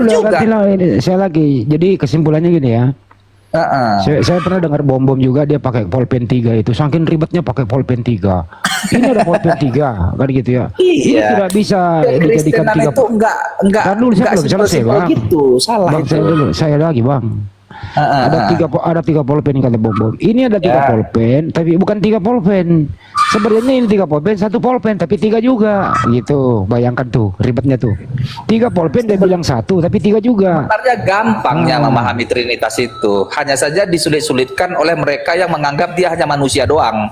juga. ganti lah ini. Saya lagi. Jadi kesimpulannya gini ya. Saya pernah dengar bom-bom juga dia pakai pulpen 3 itu. Saking ribetnya pakai pulpen 3. Ini ada pulpen 3 kan gitu ya. Ini Iya. tidak bisa dijadikan Kekristenan 3. itu enggak Kan dulu saya belum selesai, simpel-simpel Bang. gitu. Salah Bang, itu. saya lagi, Bang. Ada tiga pulpen kata bom-bom. Ini ada 3 Ya. pulpen, tapi bukan 3 pulpen. Sebenarnya ini 3 pulpen, 1 pulpen, tapi 3 juga. Gitu. Bayangkan tuh ribetnya tuh. 3 pulpen dia bilang 1, tapi 3 juga. Sebenarnya gampangnya memahami Trinitas itu. Hanya saja disulit-sulitkan oleh mereka yang menganggap dia hanya manusia doang.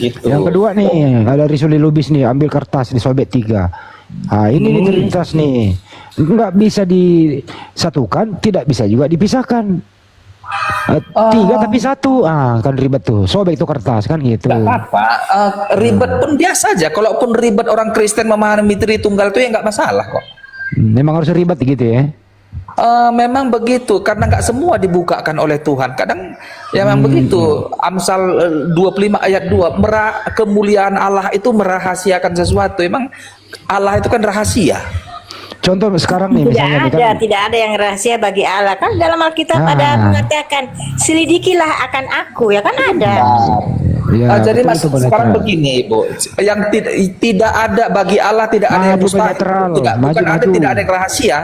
Gitu. Yang kedua nih, ada Risuli Lubis nih, ambil kertas disobek 3. Nah, ini nih Trinitas nih. Enggak bisa disatukan, tidak bisa juga dipisahkan. 3 tapi 1, kan ribet tuh. Sobek itu kertas kan gitu. Gak apa-apa, ribet pun biasa aja. Kalaupun ribet orang Kristen memahami Tritunggal itu ya nggak masalah kok. Memang harus ribet gitu ya. Memang begitu, karena nggak semua dibukakan oleh Tuhan. Kadang ya memang begitu. Amsal 25 ayat 2, kemuliaan Allah itu merahasiakan sesuatu. Emang Allah itu kan rahasia. Contoh sekarang nih misalnya nih kan. Tidak ada yang rahasia bagi Allah. Kan dalam Alkitab ada mengatakan, selidikilah akan aku, ya kan ada. Ya, Jadi betul, mas, sekarang begini Ibu, yang tidak ada bagi Allah, tidak ada yang mustahil, bukan ada, tidak ada yang rahasia.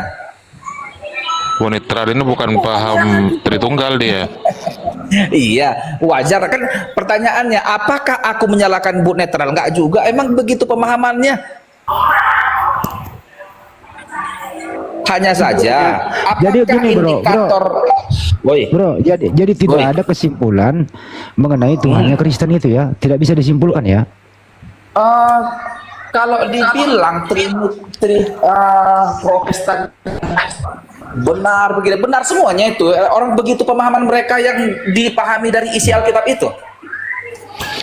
Bu netral ini bukan paham Tritunggal dia. Iya, wajar kan pertanyaannya, apakah aku menyalahkan Bu netral? Enggak juga, emang begitu pemahamannya. Hanya saja, jadi gini bro, jadi tidak ada kesimpulan mengenai Tuhannya Kristen itu ya, tidak bisa disimpulkan ya. Kalau dibilang Protestan benar begini, benar semuanya itu. Orang begitu pemahaman mereka yang dipahami dari isi Alkitab itu.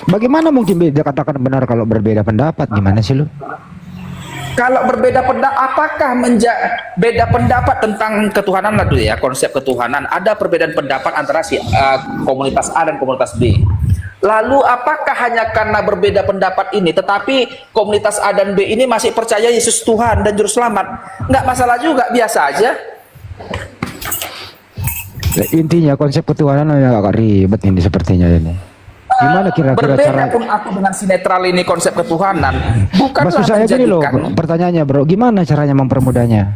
Bagaimana mungkin beda katakan benar kalau berbeda pendapat? Gimana sih lu? Kalau berbeda pendapat, apakah beda pendapat tentang ketuhanan lah dulu ya, konsep ketuhanan. Ada perbedaan pendapat antara komunitas A dan komunitas B. Lalu apakah hanya karena berbeda pendapat ini, tetapi komunitas A dan B ini masih percaya Yesus Tuhan dan Juru Selamat? Nggak masalah juga, biasa aja. Intinya konsep ketuhanan agak ribet ini sepertinya ini. Gimana kira-kira berbeda cara? pun aku dengan sinetral ini konsep ketuhanan, bukanlah Maksud saya gini loh, pertanyaannya bro, gimana caranya mempermudahnya?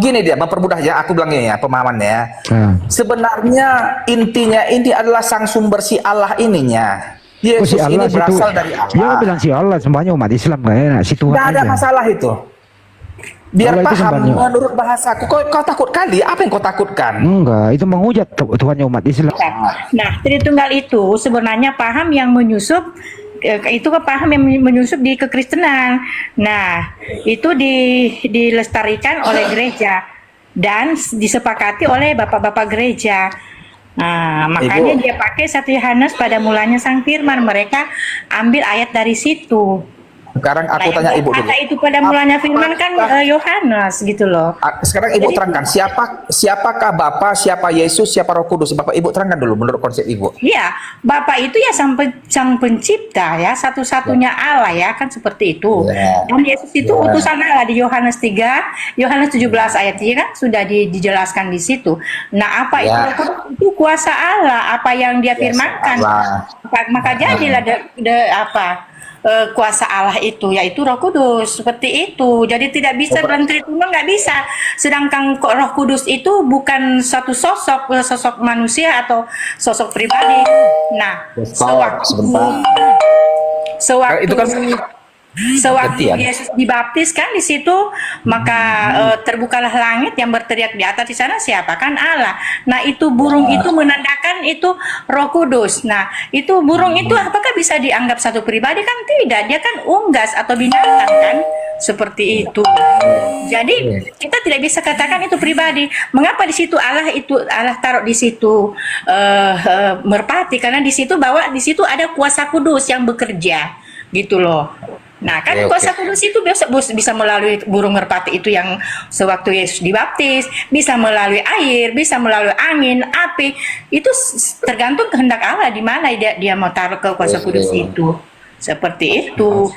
Gini dia mempermudah ya, aku bilangnya ya pemahamannya. Sebenarnya intinya ini adalah sang sumber si Allah ininya. Yesus Allah, ini berasal dari Allah. Dia bilang si Allah, semuanya umat Islam gak enak, si Tuhan Nggak ada aja. masalah itu. Biar Allah itu paham sembahnya. menurut bahasaku. Kau takut kali? Apa yang kau takutkan? Enggak, itu menghujat Tuhannya umat Islam. Nah, Tritunggal itu sebenarnya paham yang menyusup, itu paham yang menyusup di kekristenan. Nah, itu dilestarikan oleh gereja dan disepakati oleh bapak-bapak gereja. Nah, makanya dia pakai 1 Yohanes pada mulanya sang firman. Mereka ambil ayat dari situ. Sekarang aku tanya Ibu dulu. Kata itu pada mulanya firman kan Yohanes gitu loh. Sekarang Ibu terangkan siapakah Bapa, siapa Yesus, siapa Roh Kudus. Bapak Ibu terangkan dulu menurut konsep Ibu. Iya, Bapa itu ya sang pencipta ya, satu-satunya Allah ya, kan seperti itu. Dan Yesus itu utusan Allah di Yohanes 3, Yohanes 17 ayat 3 kan sudah dijelaskan di situ. Nah, apa itu Roh Kudus? Itu kuasa Allah, apa yang dia firmankan. Maka jadilah kuasa Allah itu, yaitu Roh Kudus, seperti itu. Jadi tidak bisa dalam Tritunggal, nggak bisa. Sedangkan Roh Kudus itu bukan satu sosok manusia atau sosok pribadi. Nah, sewaktu itu kan sewaktu Yesus dibaptis kan di situ, maka terbukalah langit, yang berteriak di atas di sana siapa? Kan Allah. Nah, itu burung itu menandakan itu Roh Kudus. Nah, itu burung itu apakah bisa dianggap satu pribadi? Kan tidak, dia kan unggas atau binatang kan, seperti itu. Jadi kita tidak bisa katakan itu pribadi. Mengapa di situ Allah taruh di situ merpati? Karena di situ ada kuasa kudus yang bekerja, gitu loh. Nah, kan kuasa kudus itu bisa melalui burung merpati itu yang sewaktu Yesus dibaptis, bisa melalui air, bisa melalui angin, api. Itu tergantung kehendak Allah di mana dia mau taruh ke kuasa kudus itu. Seperti itu.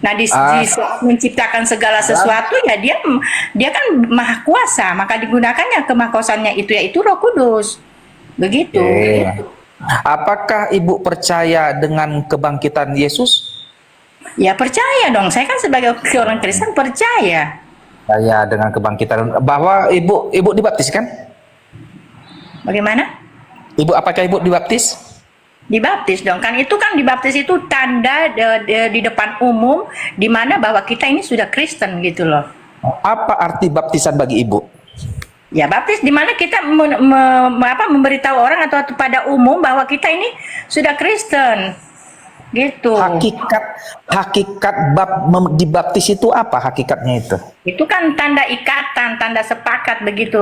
Nah, di saat menciptakan segala sesuatu ya dia kan maha kuasa, maka digunakannya kemahakuasaannya itu yaitu Roh Kudus. Begitu. Apakah Ibu percaya dengan kebangkitan Yesus? Ya percaya dong. Saya kan sebagai orang Kristen percaya. Saya dengan kebangkitan, bahwa Ibu dibaptis kan? Bagaimana? Apakah Ibu dibaptis? Dibaptis dong, kan itu kan dibaptis itu tanda di depan umum di mana bahwa kita ini sudah Kristen gitu loh. Apa arti baptisan bagi Ibu? Ya baptis di mana kita memberitahu orang atau pada umum bahwa kita ini sudah Kristen. Gitu. Hakikat dibaptis itu apa hakikatnya itu? Itu kan tanda ikatan, tanda sepakat begitu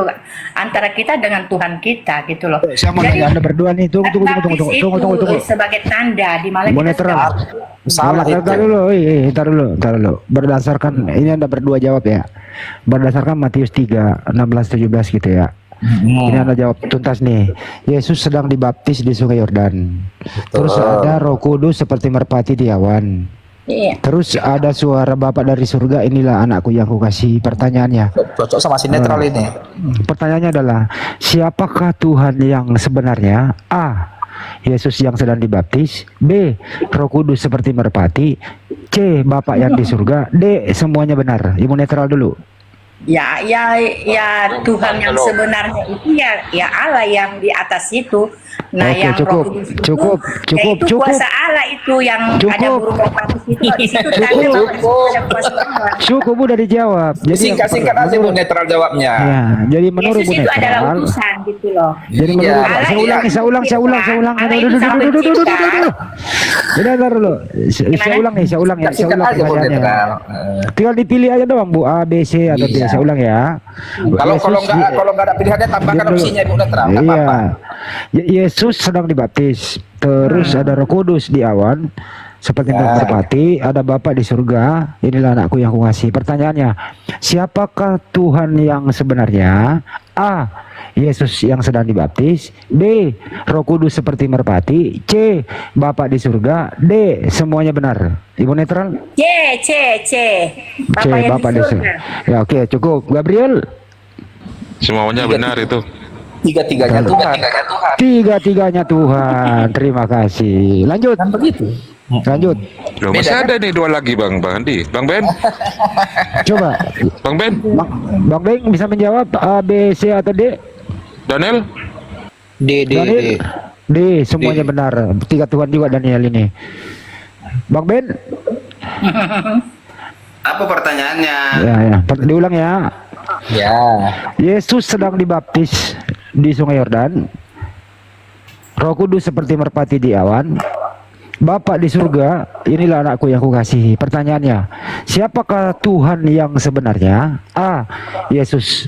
antara kita dengan Tuhan kita gitu loh. Saya mau nanya Anda berdua nih, tunggu. Sebagai tanda di mana Mau kita netral. Salah itu. Ntar dulu. Berdasarkan ini Anda berdua jawab ya. Berdasarkan Matius 3, 16, 17 gitu ya. Ini Anda jawab tuntas nih. Yesus sedang dibaptis di Sungai Yordan. Terus ada Roh Kudus seperti merpati di awan. Iya. Terus ada suara Bapa dari surga, inilah anakku yang kukasihi. Pertanyaannya, Cocok sama si netral ini. pertanyaannya adalah, siapakah Tuhan yang sebenarnya? A. Yesus yang sedang dibaptis. B. Roh Kudus seperti merpati. C. Bapa yang di surga. D. Semuanya benar. Ibu netral dulu. Ya Tuhan yang sebenarnya itu ya Allah yang di atas itu. Nah, Oke, yang cukup, Roh Kudus itu, cukup. yaitu kuasa Allah itu yang ada burung merpati itu. Di situ tanda bahwa ada kuasa Allah. Cukup udah dijawab. Jadi Singkat-singkat aja Bu netral jawabnya. Ya, jadi menurut Yesus Bu itu adalah netral. utusan gitu loh. Jadi menurut Iya. Bapak, saya ulang. Allah itu sang pencipta. Bentar dulu. Saya ulang ya. Singkat aja Bu pertanyaannya. netral. Tinggal dipilih aja doang Bu, A, B, C atau D. Iya. Saya ulang ya. Kalau nggak ada pilihannya tambahkan Dulu. opsinya Bu netral. Nggak Iya. apa-apa. Yesus sedang dibaptis. Terus ada Roh Kudus di awan seperti merpati, ada Bapa di surga. Inilah anakku yang kukasihi. Pertanyaannya, siapakah Tuhan yang sebenarnya? A. Yesus yang sedang dibaptis. B. Roh Kudus seperti merpati. C. Bapa di surga. D. Semuanya benar. Ibu netral? C. Bapak yang Bapa di di surga. surga. Ya, oke, cukup. Gabriel? Semuanya benar itu. Tiga-tiganya Tuhan. Tiga-tiganya Tuhan. Terima kasih. Lanjut. Kan begitu. Lanjut. Loh, masih ada nih dua lagi Bang Andi. Bang Ben, Coba. Bang Ben, Bang Beng bisa menjawab A, B, C atau D? Daniel. Daniel? D. Semuanya benar. Tiga Tuhan juga Daniel ini. Bang Ben? Apa pertanyaannya? Ya. Diulang ya. Ya. Yesus sedang dibaptis di Sungai Yordan. Roh Kudus seperti merpati di awan. Bapa di surga, inilah anakku yang kukasihi. Pertanyaannya, siapakah Tuhan yang sebenarnya? A. Yesus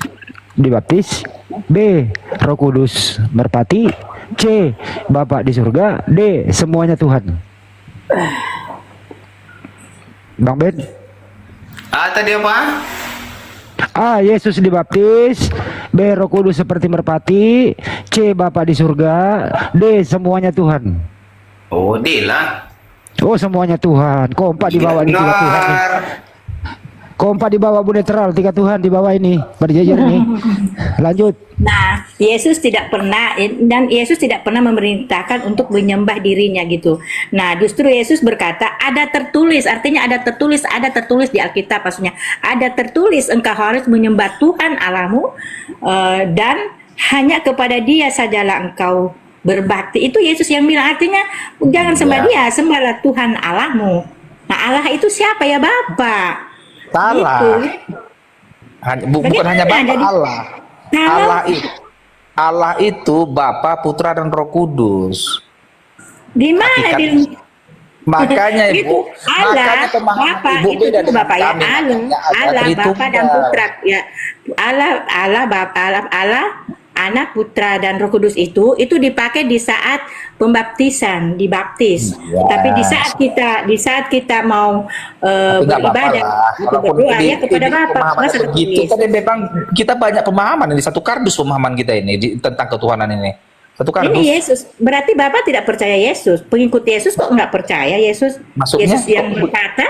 dibaptis. B. Roh Kudus merpati. C. Bapa di surga. D. Semuanya Tuhan. Bang Ben? Tadi apa? A. Yesus dibaptis. B. Roh Kudus seperti merpati. C. Bapa di surga. D. Semuanya Tuhan. Oh, D lah. Oh, semuanya Tuhan. Kompak di bawah di tiga Tuhan nih. Kompak di bawah Bu netral, tiga Tuhan di bawah ini. Berjejer nih. Lanjut. Nah, Yesus tidak pernah memerintahkan untuk menyembah dirinya gitu. Nah, justru Yesus berkata, ada tertulis, artinya ada tertulis di Alkitab maksudnya. Ada tertulis engkau harus menyembah Tuhan Allahmu dan hanya kepada Dia sajalah engkau berbakti. Itu Yesus yang bilang, artinya jangan sembah Dia, sembahlah Tuhan Allahmu. Nah, Allah itu siapa ya, Bapa? Salah. Gitu. Bukan hanya Bapa, Jadi- Allah. Allah itu Bapa, Putra dan Roh Kudus. Di mana Hakikat. bilang? Makanya Itu Ibu, Allah, makanya pemahaman Bapa Ibu itu beda tuh dengan Bapak ya, kami. Allah, Ada Bapa dan Tritunggal. Putra ya. Allah Bapa, Allah Anak, Putra dan Roh Kudus itu dipakai di saat pembaptisan, dibaptis. Ya. Tapi di saat kita mau Tapi nggak beribadah apa-apa lah. atau Walaupun berdoa ya ini kepada Bapa, pemahamannya masa begitu tertulis. kan memang kita banyak pemahaman ini, satu kardus pemahaman kita ini tentang ketuhanan ini. Satu Ini kardus. Yesus, berarti Bapak tidak percaya Yesus. Pengikut Yesus kok nggak percaya Yesus? Maksudnya? Yesus yang berkata,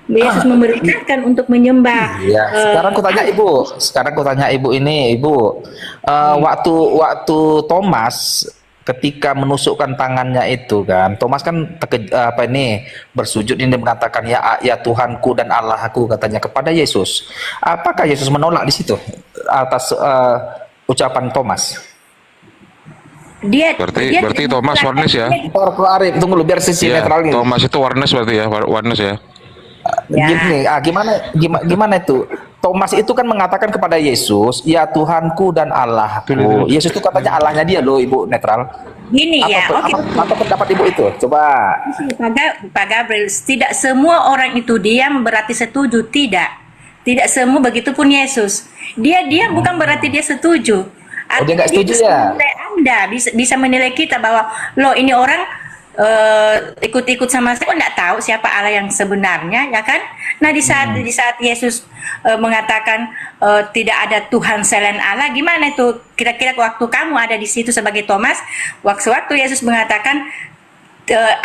Yesus memerintahkan untuk menyembah. Iya, sekarang aku tanya ibu ini, ibu, waktu Thomas ketika menusukkan tangannya itu kan, Thomas kan bersujud ini mengatakan ya Tuhanku dan Allahku katanya kepada Yesus. Apakah Yesus menolak di situ atas ucapan Thomas? Berarti Thomas warnes ya? Arif, tunggu lu biar sisi Ya, netral ini. Thomas itu warnes berarti ya, warnes ya. Gini, gimana itu? Thomas itu kan mengatakan kepada Yesus, ya Tuhanku dan Allahku. Yesus itu katanya Allahnya dia loh, ibu netral. Gini ya, oke. Apa pendapat ibu itu? Coba. Pak Gabriel, tidak semua orang itu diam berarti setuju, tidak. Tidak semua, begitupun Yesus. Dia diam bukan berarti dia setuju. Oh, dia nggak setuju ya? Anda bisa menilai kita bahwa loh ini orang ikut-ikut sama saya, kok nggak tahu siapa Allah yang sebenarnya, ya kan? Nah di saat Yesus mengatakan tidak ada Tuhan selain Allah, gimana itu? Kira-kira waktu kamu ada di situ sebagai Thomas, waktu Yesus mengatakan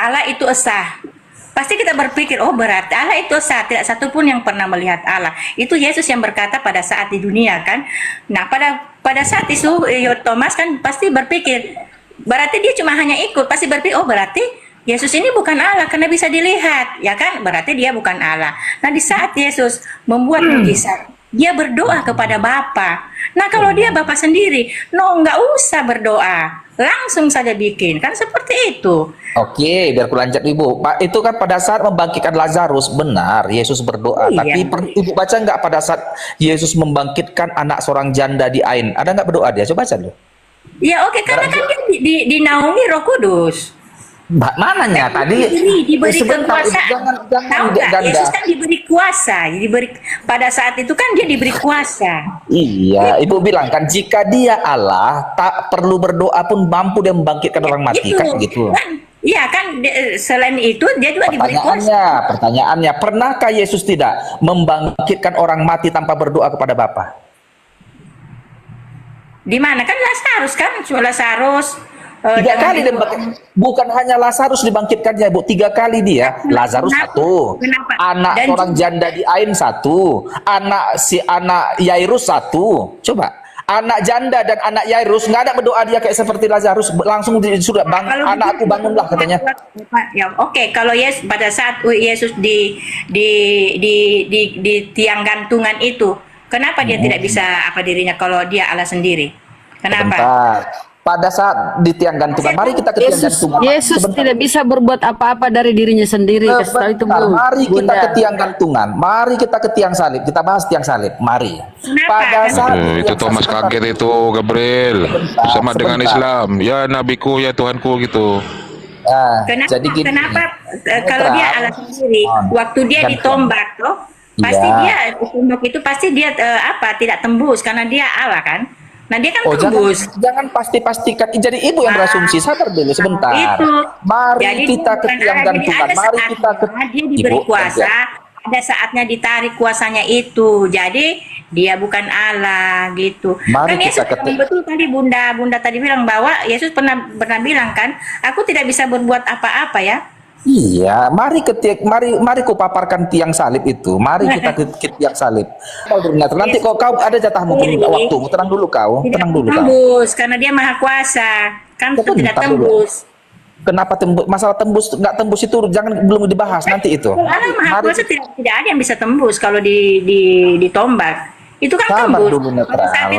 Allah itu esa, pasti kita berpikir, oh berarti Allah itu esa, tidak satu pun yang pernah melihat Allah. Itu Yesus yang berkata pada saat di dunia kan. Nah pada saat itu Thomas kan pasti berpikir, berarti dia cuma hanya ikut, pasti berpikir, oh berarti Yesus ini bukan Allah karena bisa dilihat, ya kan? Berarti dia bukan Allah. Nah di saat Yesus membuat mujizat, dia berdoa kepada Bapa. Nah kalau dia Bapa sendiri, nggak usah berdoa, langsung saja bikin, kan seperti itu. Oke, biar ku lanjut ibu. Pak, itu kan pada saat membangkitkan Lazarus, benar Yesus berdoa. Iya. Tapi ibu baca nggak pada saat Yesus membangkitkan anak seorang janda di Ain? Ada nggak berdoa dia? Coba baca dulu. Ya oke, karena kan dia dinaungi Roh Kudus. Mananya tadi? Diberi Sebentar, Ibu, kekuasaan. jangan Tahu nggak? ganda. Yesus kan diberi kuasa. Pada saat itu kan dia diberi kuasa. Iya, ibu bilang kan jika dia Allah tak perlu berdoa pun mampu dia membangkitkan orang mati, kan gitu. Iya kan, selain itu dia juga diberi kuasa. Pertanyaannya, pernahkah Yesus tidak membangkitkan orang mati tanpa berdoa kepada Bapa? Di mana kan Lazarus kan, Lazarus. Tiga kali dia bukan hanya Lazarus dibangkitkannya, Bu. 3 kali dia. Lazarus satu, anak Dan orang janda di Ain satu, anak Yairus satu. Coba, anak janda dan anak Yairus nggak ada berdoa dia kayak seperti Lazarus, langsung sudah anakku bangunlah katanya. Ya, oke, kalau pada saat Yesus di tiang gantungan itu, kenapa dia tidak bisa dirinya kalau dia Allah sendiri? Kenapa? Sebentar. Pada saat di tiang gantungan, mari kita ke tiang gantungan. Yesus tidak bisa berbuat apa-apa dari dirinya sendiri. Kasih tahu itu, Bu. Mari kita Bunda. ke tiang gantungan, mari kita ke tiang salib, kita bahas tiang salib, mari. Pada saat Itu Thomas kaget itu, Gabriel. Sama dengan Islam. Ya nabiku, ya Tuhanku gitu. Jadi gini, Kalau dia Allah sendiri, waktu dia ditombak tuh, pasti dia ditombak itu pasti dia tidak tembus karena dia Allah kan. Nah dia kan tembus. Jangan pasti-pastikan. Jadi ibu yang berasumsi, sabar dulu sebentar. Itu. Mari Jadi kita ke tiang gantungan. Mari kita ke dia diberi kuasa. Ada saatnya ditarik kuasanya itu. Jadi dia bukan Allah gitu. Mari kan kita Yesus betul tadi Bunda tadi bilang bahwa Yesus pernah bilang kan, aku tidak bisa berbuat apa-apa ya. Iya, mari ku paparkan tiang salib itu. Mari kita ke tiang salib. Nanti kau ada jatah mungkin waktu. Tenang dulu kau. Tenang dulu kau. Tembus karena dia maha kuasa. Kan tidak tembus. Kenapa tembus? Masalah tembus nggak tembus itu belum dibahas nanti itu. Karena maha kuasa tidak ada yang bisa tembus kalau ditombak. Itu kan tembus.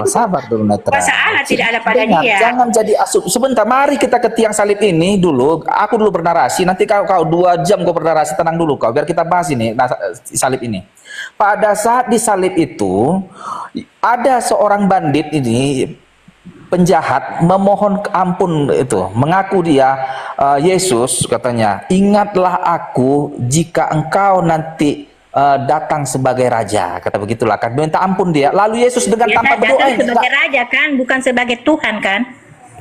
Sabar dulu netral. Kuasa Allah tidak ada pada dia. Jangan jadi asup. Sebentar, mari kita ke tiang salib ini dulu. Aku dulu bernarasi. Nanti kau 2 jam kau bernarasi. Tenang dulu kau. Biar kita bahas ini salib ini. Pada saat di salib itu ada seorang bandit ini, penjahat, memohon ampun itu, mengaku dia Yesus katanya, ingatlah aku jika engkau nanti datang sebagai raja, kata begitulah kan, minta ampun dia. Lalu Yesus dengan tanpa berdoa sebagai raja kan, bukan sebagai Tuhan kan.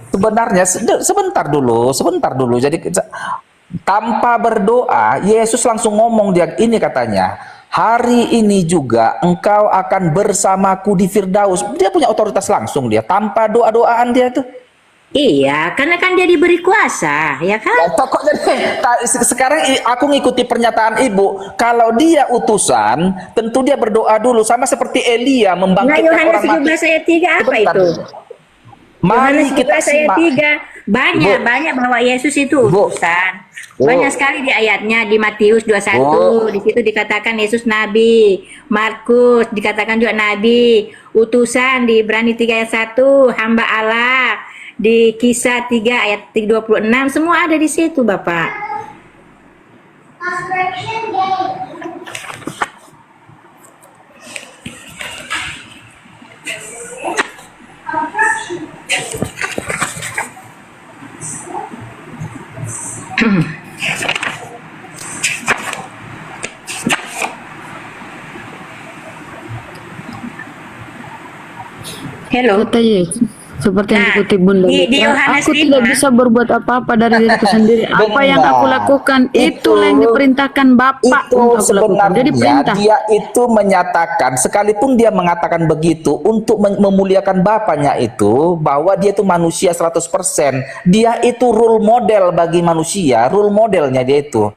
Sebenarnya sebentar dulu. Jadi tanpa berdoa Yesus langsung ngomong dia ini katanya, hari ini juga engkau akan bersamaku di Firdaus. Dia punya otoritas langsung dia, tanpa doa-doaan dia tuh. Iya, karena kan dia diberi kuasa, ya kan? Ya, pokoknya sekarang aku ngikuti pernyataan Ibu. Kalau dia utusan, tentu dia berdoa dulu, sama seperti Elia Nah, membangkitkan Yohanes orang mati. 17 ayat 3 apa Sebentar. itu? Mari Yohanes kita 17 ayat simak. 3 banyak bahwa Yesus itu Bu. utusan. Bu. Banyak sekali di ayatnya di Matius 21 di situ dikatakan Yesus nabi, Markus dikatakan juga nabi, utusan di Ibrani 3 ayat 1 hamba Allah, di Kisah 3 ayat 26 semua ada di situ, Bapak. Hello. Kata Yesus, seperti yang Nah, dikutip Bunda di Mitra, Yohanes aku tidak 5. bisa berbuat apa-apa dari diriku sendiri. Apa yang aku lakukan itulah yang diperintahkan Bapa Itu untuk aku lakukan. Jadi sebenarnya perintah. dia itu menyatakan, sekalipun dia mengatakan begitu untuk memuliakan bapaknya itu, bahwa dia itu manusia 100%, dia itu role model bagi manusia, role modelnya dia itu.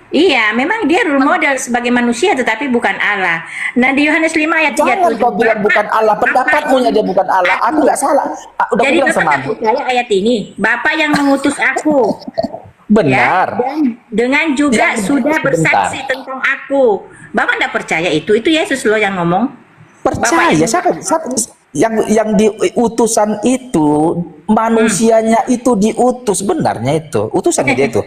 Iya, memang dia role model sebagai manusia tetapi bukan Allah. Nah, di Yohanes 5 ayat Jangan 37. kau bilang bukan Allah, pendapatmu dia bukan Allah. Aku nggak salah. Udah Jadi bilang Bapak sama nggak aku. percaya ayat ini. Bapak yang mengutus aku. Benar. Ya, dan dengan juga Yang- sudah bersaksi sebentar. tentang aku. Bapak nggak percaya itu Yesus loh yang ngomong. Percaya siapa yang diutusan itu, manusianya itu diutus, benarnya itu utusannya dia itu.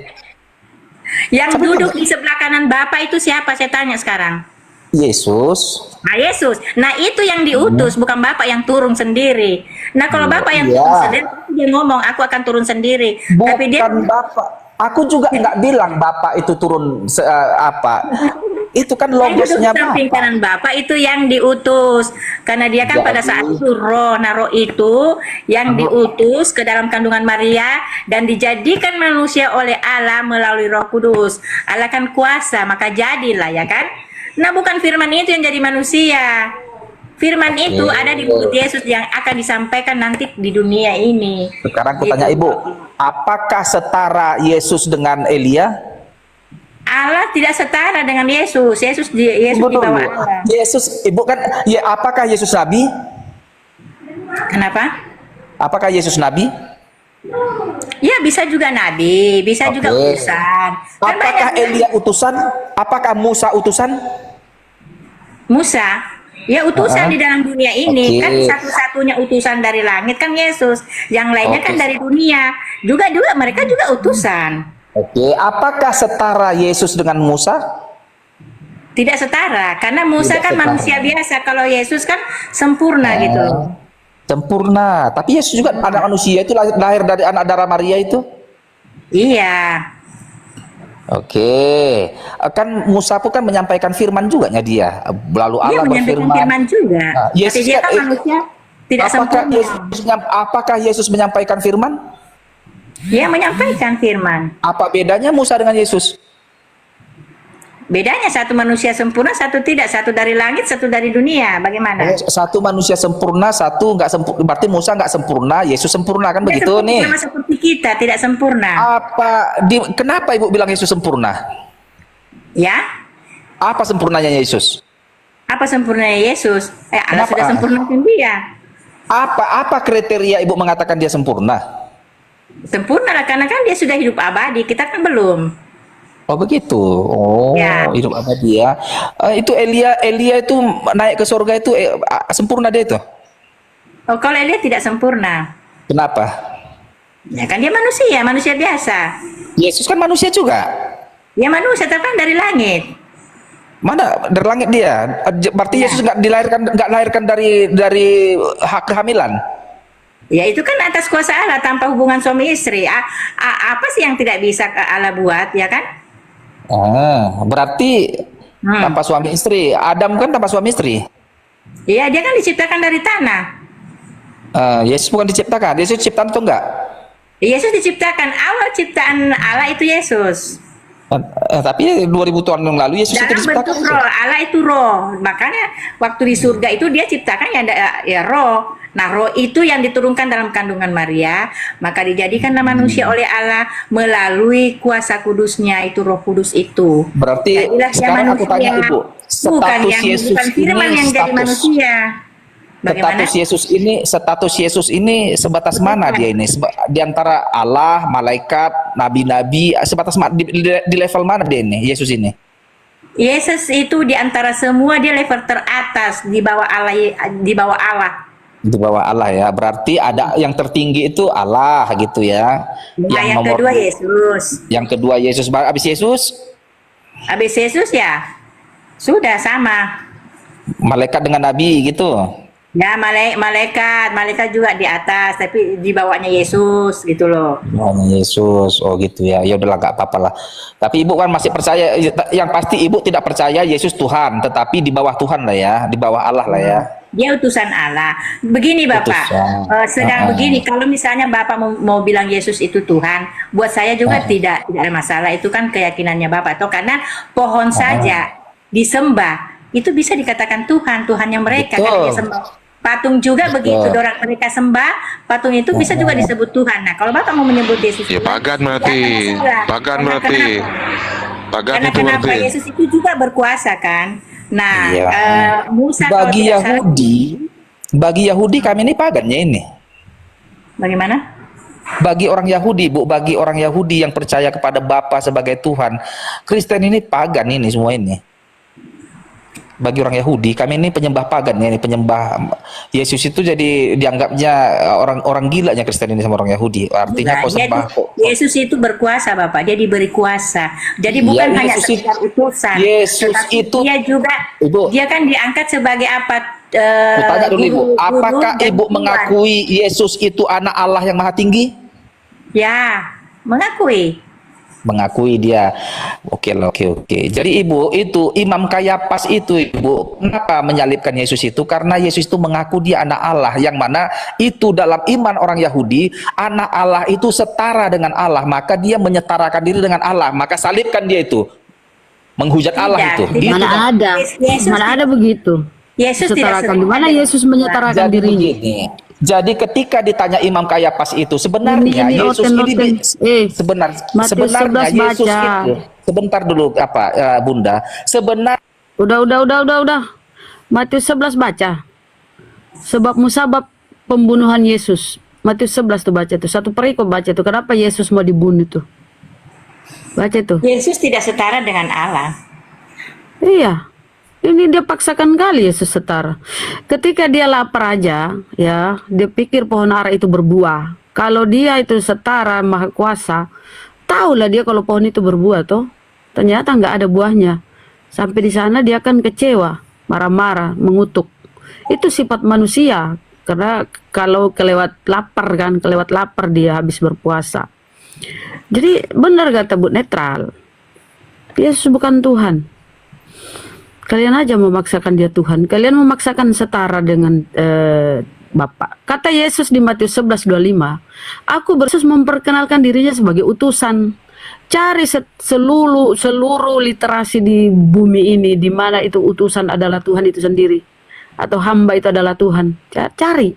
Yang Tapi duduk apa? di sebelah kanan Bapak itu siapa? Saya tanya sekarang. Yesus. Nah, Yesus. Nah, itu yang diutus, bukan Bapak yang turun sendiri. Nah, kalau Bapak yang Iya. turun sendiri, dia ngomong, aku akan turun sendiri. Tapi dia Bukan Bapak. Aku juga nggak bilang Bapak itu turun apa. Itu kan yang duduk logosnya di samping Bapak. kanan Bapak itu yang diutus. Karena dia kan pada saat itu roh, nah roh itu yang diutus ke dalam kandungan Maria dan dijadikan manusia oleh Allah melalui Roh Kudus. Allah kan kuasa, maka jadilah ya kan. Nah, bukan firman itu yang jadi manusia. Firman itu ada di mulut Yesus yang akan disampaikan nanti di dunia ini. Sekarang aku tanya Ibu, apakah setara Yesus dengan Elia? Allah tidak setara dengan Yesus. Yesus di bawah Allah. Yesus, Ibu kan, ya apakah Yesus Nabi? Kenapa? Apakah Yesus Nabi? Ya, bisa juga nabi, bisa juga Oke. utusan. Kan Apakah banyak Elia utusan? Apakah Musa utusan? Musa, ya utusan di dalam dunia ini. Oke. Kan satu-satunya utusan dari langit kan Yesus. Yang lainnya kan Oke. dari dunia. Juga mereka juga utusan. Oke, apakah setara Yesus dengan Musa? Tidak setara, karena Musa Tidak kan setara. manusia biasa. Kalau Yesus kan sempurna gitu loh. Sempurna. Tapi Yesus juga anak manusia itu lahir dari anak darah Maria itu. Iya. Oke, kan Musa pun kan menyampaikan firman juga dia. Lalu Dia Allah menyampaikan berfirman. firman juga. Nah, Yesus Tapi dia kan kan- manusia tidak sempurna. Apakah Yesus menyampaikan firman? Dia menyampaikan firman. Apa bedanya Musa dengan Yesus? Bedanya satu manusia sempurna, satu tidak. Satu dari langit, satu dari dunia. Bagaimana? Satu manusia sempurna, satu nggak sempurna. Berarti Musa nggak sempurna, Yesus sempurna kan Dia begitu nih? sama seperti kita, tidak sempurna. Kenapa Ibu bilang Yesus sempurna? Ya? Apa sempurnanya Yesus? Apa sempurnanya Yesus? Allah Kenapa? sudah sempurnakan dia. Apa kriteria Ibu mengatakan dia sempurna? Sempurna lah, karena kan dia sudah hidup abadi. Kita kan belum. Oh begitu. Oh, Ya. hidup abadi ya. Itu Elia itu naik ke surga itu sempurna dia itu. Oh, kalau Elia tidak sempurna. Kenapa? Ya kan dia manusia biasa. Yesus kan manusia juga. Ya manusia, tapi kan dari langit. Mana dari langit dia? Berarti Ya. Yesus nggak dilahirkan dari hak kehamilan. Ya itu kan atas kuasa Allah tanpa hubungan suami istri. Apa sih yang tidak bisa Allah buat, ya kan? Berarti tanpa suami istri. Adam kan tanpa suami istri. Iya, dia kan diciptakan dari tanah. Yesus bukan diciptakan. Yesus ciptaan atau enggak? Yesus diciptakan, awal ciptaan Allah itu Yesus. Tapi 2000 tahun yang lalu Yesus itu Dalam bentuk diciptakan. roh, Allah itu roh. Makanya waktu di surga itu dia ciptakan ya roh. Nah, roh itu yang diturunkan dalam kandungan Maria, maka dijadikanlah manusia oleh Allah melalui kuasa kudusnya, itu Roh Kudus itu. Berarti Jadilah dia sekarang aku manusia. tanya Ibu, Bukan status yang Yesus bukan firman ini yang jadi manusia. Bagaimana? status Yesus ini sebatas mana dia ini? Di antara Allah, malaikat, nabi-nabi, sebatas di level mana dia ini? Yesus ini? Yesus itu di antara semua dia level teratas di bawah Allah, di bawah Allah. Di bawah Allah ya. Berarti ada yang tertinggi itu Allah gitu ya. Nah, yang nomor kedua Yesus. Yang kedua Yesus. Habis Yesus Habis Yesus ya sudah sama. malaikat dengan nabi gitu. Ya, malaikat juga di atas, tapi di bawahnya Yesus gitu loh. Oh, Yesus, oh gitu ya. Ya udahlah, nggak apa-apa lah. Tapi ibu kan masih percaya, yang pasti ibu tidak percaya Yesus Tuhan, tetapi di bawah Tuhan lah ya, di bawah Allah lah ya. Dia utusan Allah. Begini Bapak, Utusan. sedang begini, kalau misalnya Bapak mau bilang Yesus itu Tuhan, buat saya juga tidak ada masalah. Itu kan keyakinannya Bapak. Toh karena pohon saja disembah, itu bisa dikatakan Tuhan, Tuhannya mereka Betul. kan dia sembah. Patung juga begitu, orang mereka sembah, patung itu bisa juga disebut Tuhan. Nah, kalau Bapak mau menyebut Yesus Ya Tuhan, pagan berarti. ya ada masalah. Pagan Karena berarti. kenapa? Pagan Karena itu kenapa berarti. Yesus itu juga berkuasa kan? Nah, Iya. Musa kalau Bagi tidak salah- Bagi Yahudi kami ini pagannya ini. bagaimana? Bagi orang Yahudi, Bu, bagi orang Yahudi yang percaya kepada Bapa sebagai Tuhan, Kristen ini pagan ini semua ini. Bagi orang Yahudi, kami ini penyembah pagan ya, ini penyembah Yesus itu jadi dianggapnya orang gilanya Kristen ini sama orang Yahudi. Artinya Nah, kau sembah Yesus itu berkuasa Bapak, dia diberi kuasa. Jadi Iya, bukan hanya Yesus sekedar utusan. Yesus tetapi itu- dia juga, Ibu. dia kan diangkat sebagai apa? Aku tanya dulu Ibu, guru apakah dan Ibu Tuhan. mengakui Yesus itu anak Allah yang Maha Tinggi? Ya, mengakui. Mengakui dia. Oke lah, oke. Jadi Ibu, itu Imam Kayapas itu Ibu, kenapa menyalibkan Yesus itu? Karena Yesus itu mengaku dia anak Allah, yang mana itu dalam iman orang Yahudi, anak Allah itu setara dengan Allah, maka dia menyetarakan diri dengan Allah, maka salibkan dia itu. Menghujat Allah Tidak, itu. tidak. Gitu Mana kan? ada? Yesus Mana tidak- ada begitu? Yesus tidak Setarakan. Di serupa mana dengan Yesus menyetarakan Jadi dirinya? begini. Jadi ketika ditanya Imam Kayapas itu, sebenarnya Ini Yesus oten-oten. sebenarnya Matius 11 Yesus baca. itu sebentar dulu Bunda. Udah. Matius 11 baca. Sebab musabab pembunuhan Yesus. Matius 11 tuh baca tuh. Satu perikop baca tuh. Kenapa Yesus mau dibunuh tuh? Baca tuh. Yesus tidak setara dengan Allah. Iya. Ini dia paksakan kali Yesus setara. Ketika dia lapar aja, ya, dia pikir pohon ara itu berbuah. Kalau dia itu setara maha kuasa, tahulah dia kalau pohon itu berbuah toh. Ternyata nggak ada buahnya. Sampai di sana dia akan kecewa, marah-marah, mengutuk. Itu sifat manusia. Karena kalau kelewat lapar dia habis berpuasa. Jadi benar kata Bu Netral. Yesus bukan Tuhan. Kalian aja memaksakan dia Tuhan. Kalian memaksakan setara dengan Bapa. Kata Yesus di Matius 11:25, aku bersus memperkenalkan dirinya sebagai utusan. Cari seluruh literasi di bumi ini, di mana itu utusan adalah Tuhan itu sendiri. Atau hamba itu adalah Tuhan. Cari.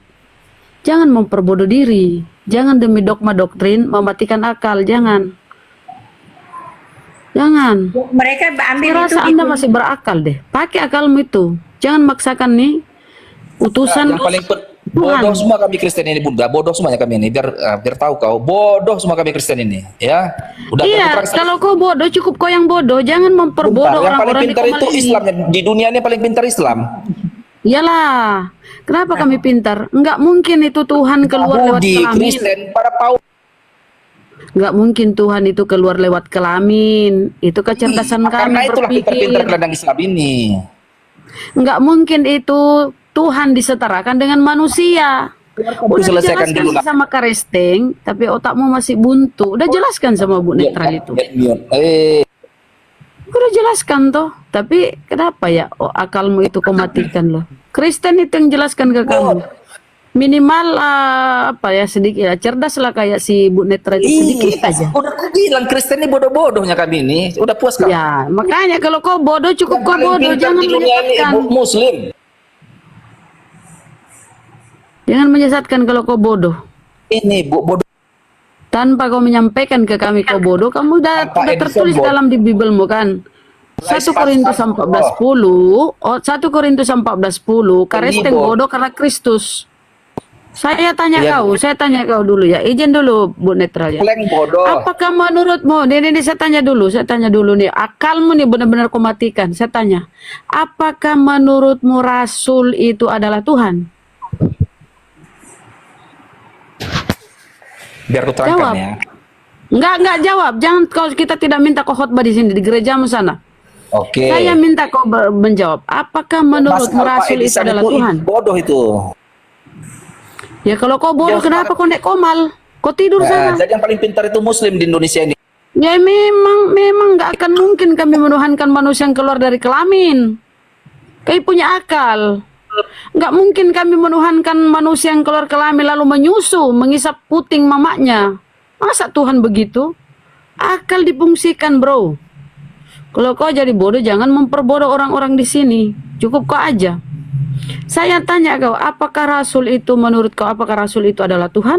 Jangan memperbodoh diri. Jangan demi dogma doktrin mematikan akal. Jangan. Mereka ambil Saya rasa Anda masih berakal deh. Pakai akalmu itu. Jangan maksakan nih utusan yang paling Tuhan. bodoh semua kami Kristen ini Bunda, bodoh semuanya kami ini, biar tahu kau, bodoh semua kami Kristen ini, ya. Udah Iya, terang saja. kalau kau bodoh cukup kau yang bodoh. Jangan Bentar, memperbodoh yang paling orang-orang di pintar itu Komal ini. Islam, di dunia ini paling pintar Islam. Iyalah. Kenapa kami pintar? Enggak mungkin itu Tuhan keluar lewat Yahudi, kelamin. Kristen, pada Paul. Enggak mungkin Tuhan itu keluar lewat kelamin. Itu kecerdasan Karena kami itulah pintar-pintar berpikir. gelandang Islam ini. Enggak mungkin itu Tuhan disetarakan dengan manusia. Udah selesaikan dijelaskan dulu lah. sama Karesteng, tapi otakmu masih buntu. Udah jelaskan sama Bu Netral itu. Udah jelaskan toh. Tapi kenapa ya akalmu itu kau matikan loh. Kristen itu yang jelaskan ke kamu. minimal apa ya, sedikit ya, cerdas lah kayak si Bu Netra itu, sedikit aja. Udah aku bilang Kristen ini bodoh-bodohnya kami ini. Udah puas kan? Ya, makanya kalau kau bodoh cukup kau bodoh, jangan di dunia ini menyesatkan. Muslim. Jangan menyesatkan kalau kau bodoh. Ini bodoh. Tanpa kau menyampaikan ke kami kau bodoh, kamu udah tertulis bodoh. dalam di Bibelmu kan. 1 Korintus 14:10, 1 Korintus 14:10, karesteng bodoh karena Kristus. Saya tanya kau dulu ya, izin dulu Bu Netra ya. Pleng bodoh. Apakah menurutmu, ini saya tanya dulu nih, akalmu nih benar-benar kau matikan. Saya tanya, apakah menurutmu Rasul itu adalah Tuhan? Biar aku terangkan Jawab. ya. Enggak jawab. Jangan, kalau kita tidak minta kau khotbah di sini di gerejamu sana. Oke. Saya minta kau menjawab. Apakah menurutmu Rasul itu adalah Tuhan? Bodoh itu. Ya kalau kau bodoh, kenapa kau nek komal? Kau tidur sana. Jadi yang paling pintar itu Muslim di Indonesia ini. Ya memang nggak akan mungkin kami menuhankan manusia yang keluar dari kelamin. Kau punya akal. Nggak mungkin kami menuhankan manusia yang keluar kelamin lalu menyusu, mengisap puting mamanya. Masa Tuhan begitu? Akal difungsikan, bro. Kalau kau jadi bodoh, jangan memperbodoh orang-orang di sini. Cukup kau aja. Saya tanya kau, apakah Rasul itu, menurut kau, apakah Rasul itu adalah Tuhan?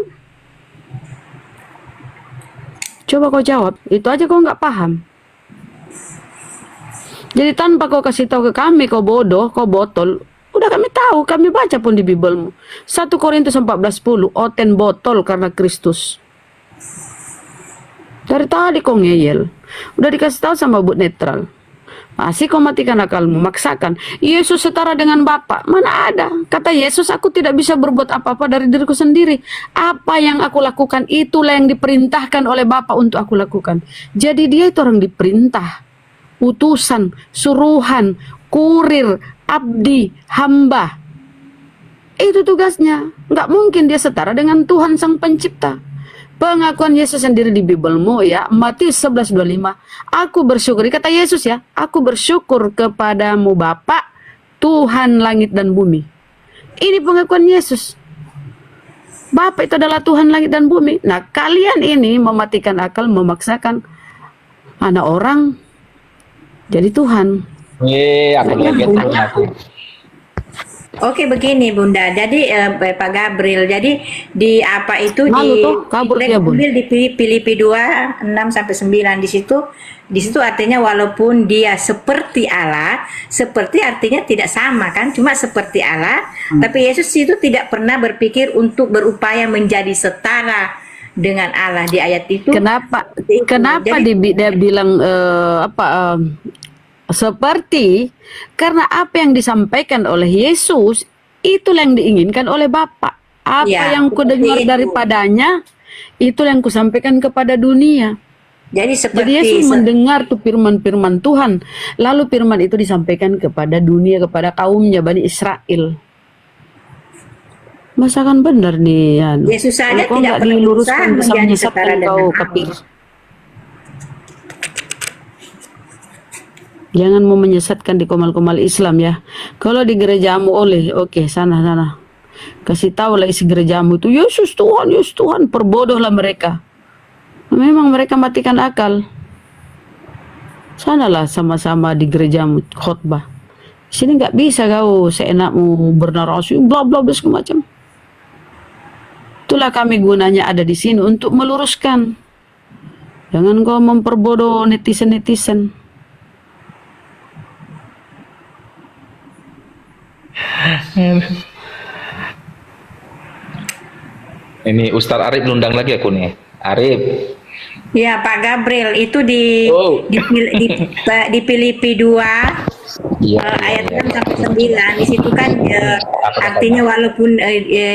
Coba kau jawab. Itu aja kau nggak paham. Jadi tanpa kau kasih tahu ke kami, kau bodoh, kau botol. Udah kami tahu, kami baca pun di Bibelmu. 1 Korintus 14:10, oten botol karena Kristus. Dari tadi kau ngeyel. Udah dikasih tahu sama Bu Netral. Masih kau matikan akalmu, maksakan. Yesus setara dengan Bapa. Mana ada? Kata Yesus, aku tidak bisa berbuat apa-apa dari diriku sendiri. Apa yang aku lakukan, itulah yang diperintahkan oleh Bapa untuk aku lakukan. Jadi dia itu orang diperintah. Utusan, suruhan, kurir, abdi, hamba. Itu tugasnya. Nggak mungkin dia setara dengan Tuhan Sang Pencipta. Pengakuan Yesus sendiri di Bibelmu ya, Matius 11:25. Aku bersyukur, kata Yesus ya, aku bersyukur kepadamu Bapa, Tuhan langit dan bumi. Ini pengakuan Yesus. Bapa itu adalah Tuhan langit dan bumi. Nah, kalian ini mematikan akal, memaksakan anak orang jadi Tuhan. Aku lagi aku. Oke begini Bunda, jadi Pak Gabriel, jadi di apa itu Malu tuh, kabur dia, Bun. di Filipi 2:6-9 di situ artinya walaupun dia seperti Allah, seperti artinya tidak sama kan, cuma seperti Allah, tapi Yesus itu tidak pernah berpikir untuk berupaya menjadi setara dengan Allah di ayat itu. Kenapa Jadi, dia bilang seperti, karena apa yang disampaikan oleh Yesus itulah yang diinginkan oleh Bapa. Apa Ya, yang ku dengar seperti itu. daripadanya itulah yang ku sampaikan kepada dunia. jadi Jadi seperti Yesus mendengar tuh firman-firman Tuhan, lalu firman itu disampaikan kepada dunia, kepada kaumnya Bani Israel. Masakan benar nih ya. Yesus saja Kalau kau tidak nggak pernah diluruskan berusaha bisa menjadi menyesatkan setara kau dengan kepir. Allah. Jangan mau menyesatkan di komal-komal Islam ya. Kalau di gerejamu oke, sana. Kasih tahu lah isi gerejamu itu Yesus Tuhan, perbodohlah mereka. Memang mereka matikan akal. Sanalah sama-sama di gerejamu khotbah. Sini nggak bisa kau seenakmu bernarasi bla bla bla segala macam. Itulah kami gunanya ada di sini untuk meluruskan. Jangan kau memperbodoh netizen. Ini Ustaz Arif undang lagi aku nih. Arif. Ya Pak Gabriel itu di di Filipi 2 ayat 6-9 di situ kan artinya walaupun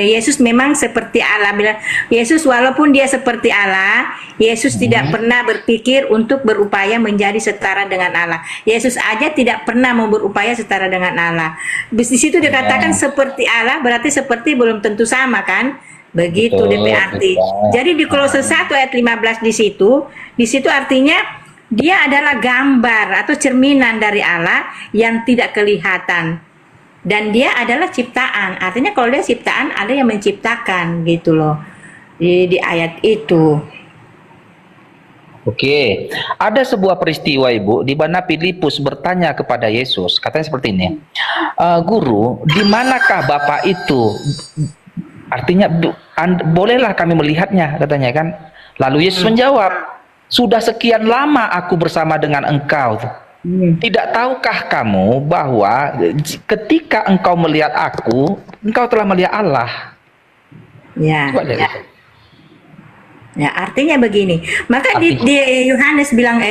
Yesus memang seperti Allah, bilang Yesus walaupun dia seperti Allah, Yesus tidak pernah berpikir untuk berupaya menjadi setara dengan Allah. Yesus aja tidak pernah mau berupaya setara dengan Allah. Di situ dikatakan seperti Allah, berarti seperti belum tentu sama kan? Begitu DP arti. Jadi di Kolose 1 ayat 15 di situ artinya dia adalah gambar atau cerminan dari Allah yang tidak kelihatan. dan dia adalah ciptaan. Artinya kalau dia ciptaan, ada yang menciptakan gitu loh di ayat itu. Oke, ada sebuah peristiwa Ibu di mana Filipus bertanya kepada Yesus, katanya seperti ini, Guru, di manakah Bapa itu? Artinya, bolehlah kami melihatnya, katanya kan. Lalu Yesus menjawab, sudah sekian lama aku bersama dengan engkau. Tidak tahukah kamu bahwa ketika engkau melihat aku, engkau telah melihat Allah? Ya. Coba lihat. Ya, artinya begini. Maka di Yohanes bilang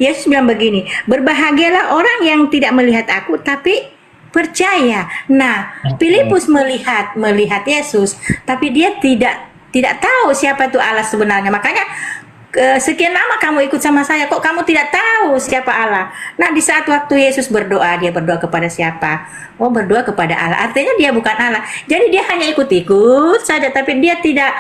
Yesus bilang begini, berbahagialah orang yang tidak melihat aku tapi percaya. Nah, Filipus melihat Yesus, tapi dia tidak tahu siapa itu Allah sebenarnya. Makanya sekian lama kamu ikut sama saya, kok kamu tidak tahu siapa Allah? Nah, di saat waktu Yesus berdoa, dia berdoa kepada siapa? Oh, berdoa kepada Allah. Artinya dia bukan Allah. Jadi dia hanya ikut-ikut saja, tapi dia tidak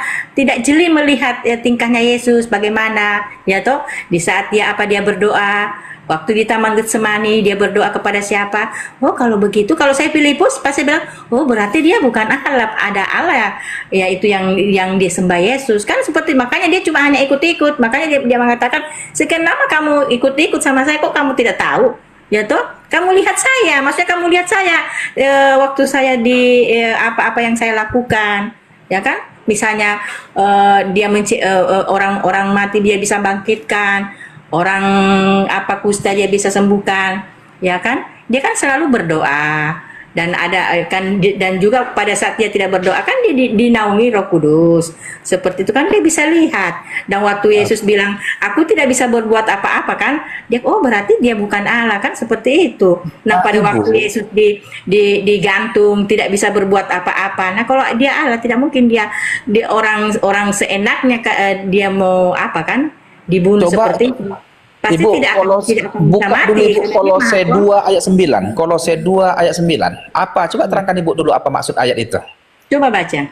jeli melihat tingkahnya Yesus bagaimana, ya toh? Di saat dia berdoa, waktu di Taman Getsemani dia berdoa kepada siapa? Oh, kalau begitu, kalau saya Filipus pasti bilang, oh berarti dia bukan Allah, ada Allah ya itu yang disembah Yesus. Kan seperti, makanya dia cuma hanya ikut-ikut. Makanya dia mengatakan, sekian lama kamu ikut-ikut sama saya, kok kamu tidak tahu? Ya toh, kamu lihat saya, maksudnya kamu lihat saya waktu saya di apa-apa yang saya lakukan, ya kan? Misalnya dia orang mati dia bisa bangkitkan, orang kusta dia bisa sembuhkan, ya kan? Dia kan selalu berdoa, dan dan juga pada saat dia tidak berdoa kan dia dinaungi Roh Kudus. Seperti itu kan dia bisa lihat. Dan waktu Yesus bilang, aku tidak bisa berbuat apa-apa kan, dia berarti dia bukan Allah kan, seperti itu. Nah, pada waktu Yesus digantung tidak bisa berbuat apa-apa. Nah, kalau dia Allah tidak mungkin dia orang seenaknya dia mau dibunuh. Coba, seperti itu. Pasti Ibu, tidak akan buka mati. dulu Ibu Kolose 2 ayat 9. Kolose 2 ayat 9. Apa? Coba terangkan Ibu dulu apa maksud ayat itu. Coba baca.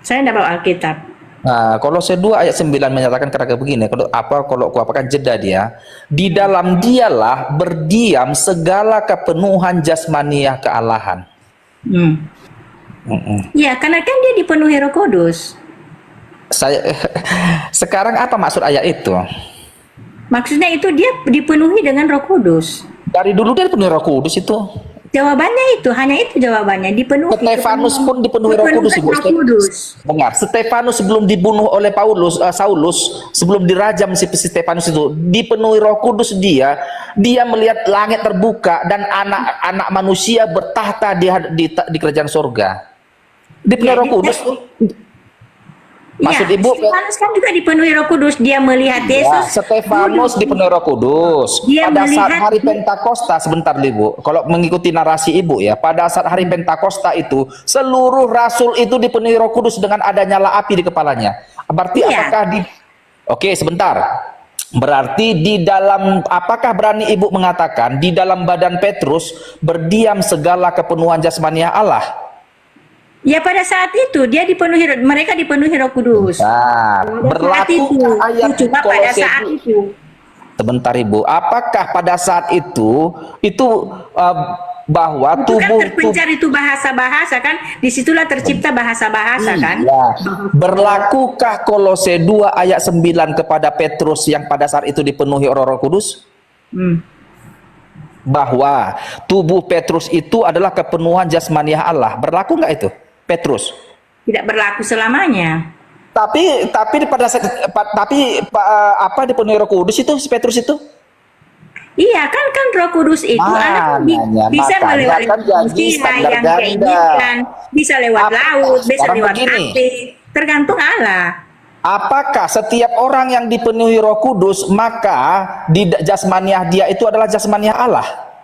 Saya tidak bawa Alkitab. Nah, Kolose 2 ayat 9 menyatakan kira-kira begini, kalau kuapakan jeda dia, di dalam dialah berdiam segala kepenuhan jasmaniah kealahan. Ya, karena kan dia dipenuhi Roh Kudus. Sekarang apa maksud ayat itu? Maksudnya itu dia dipenuhi dengan Roh Kudus. Dari dulu dia dipenuhi Roh Kudus itu. Jawabannya itu, hanya itu jawabannya, dipenuhi. Stefanus pun dipenuhi Roh Kudus, Ibu. Dengar, Stefanus sebelum dibunuh oleh Saulus, sebelum dirajam si Stefanus itu, dipenuhi Roh Kudus dia melihat langit terbuka dan anak manusia bertahta di kerajaan surga. Dipenuhi Roh Kudus. Maksud Ibu, Stefanus kan juga dipenuhi Roh Kudus, dia melihat Yesus. Stefanus dipenuhi Roh Kudus. Pada saat hari Pentakosta, sebentar Ibu, kalau mengikuti narasi Ibu ya, pada saat hari Pentakosta itu, seluruh rasul itu dipenuhi Roh Kudus dengan ada nyala api di kepalanya. Berarti apakah Oke, sebentar. Berarti apakah berani Ibu mengatakan di dalam badan Petrus berdiam segala kepenuhan jasmaniah Allah? Ya, pada saat itu mereka dipenuhi Roh Kudus. Nah, berlaku ayat cuma pada saat itu. Sebentar Ibu, apakah pada saat itu bahwa itu tubuh kan terpencar itu bahasa-bahasa kan, disitulah tercipta bahasa-bahasa kan. Berlakukah Kolose 2 ayat 9 kepada Petrus yang pada saat itu dipenuhi Roh Kudus? Bahwa tubuh Petrus itu adalah kepenuhan jasmaniah Allah. Berlaku nggak itu? Petrus tidak berlaku selamanya. Tapi dipenuhi Roh Kudus itu si Petrus itu? Iya kan Roh Kudus itu bisa melewati manusia yang keinginkan, bisa lewat laut, bisa lewat api, tergantung Allah. Apakah setiap orang yang dipenuhi Roh Kudus maka di jasmaniah dia itu adalah jasmaniah Allah?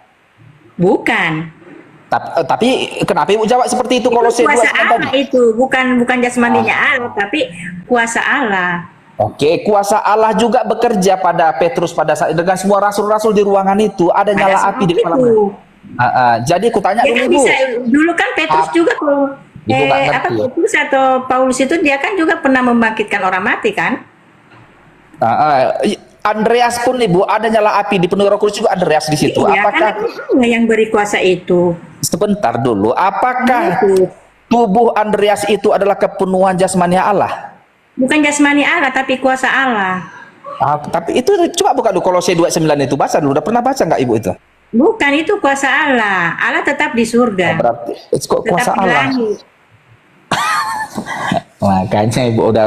Bukan. Tapi kenapa Ibu jawab seperti itu? Kalau kuasa Allah itu bukan jasmaninya Allah, tapi kuasa Allah. Oke, kuasa Allah juga bekerja pada Petrus pada saat dengan semua rasul-rasul di ruangan itu ada nyala api di kepala. Jadi kutanya dulu Ibu. Dulu kan Petrus juga kalau Petrus atau Paulus itu dia kan juga pernah membangkitkan orang mati kan? Andreas pun Ibu ada nyala api dipenuhi Roh Kudus juga Andreas di situ. Iya, apakah yang beri kuasa itu? Sebentar dulu, apakah tubuh Andreas itu adalah kepenuhan jasmani Allah? Bukan jasmani Allah, tapi kuasa Allah. Tapi itu coba buka dulu Kolose 2:9 itu, baca dulu. Udah pernah baca nggak Ibu itu? Bukan, itu kuasa Allah. Allah tetap di surga. Berarti kok Tetap kuasa di Allah. langit. Makanya Ibu udah.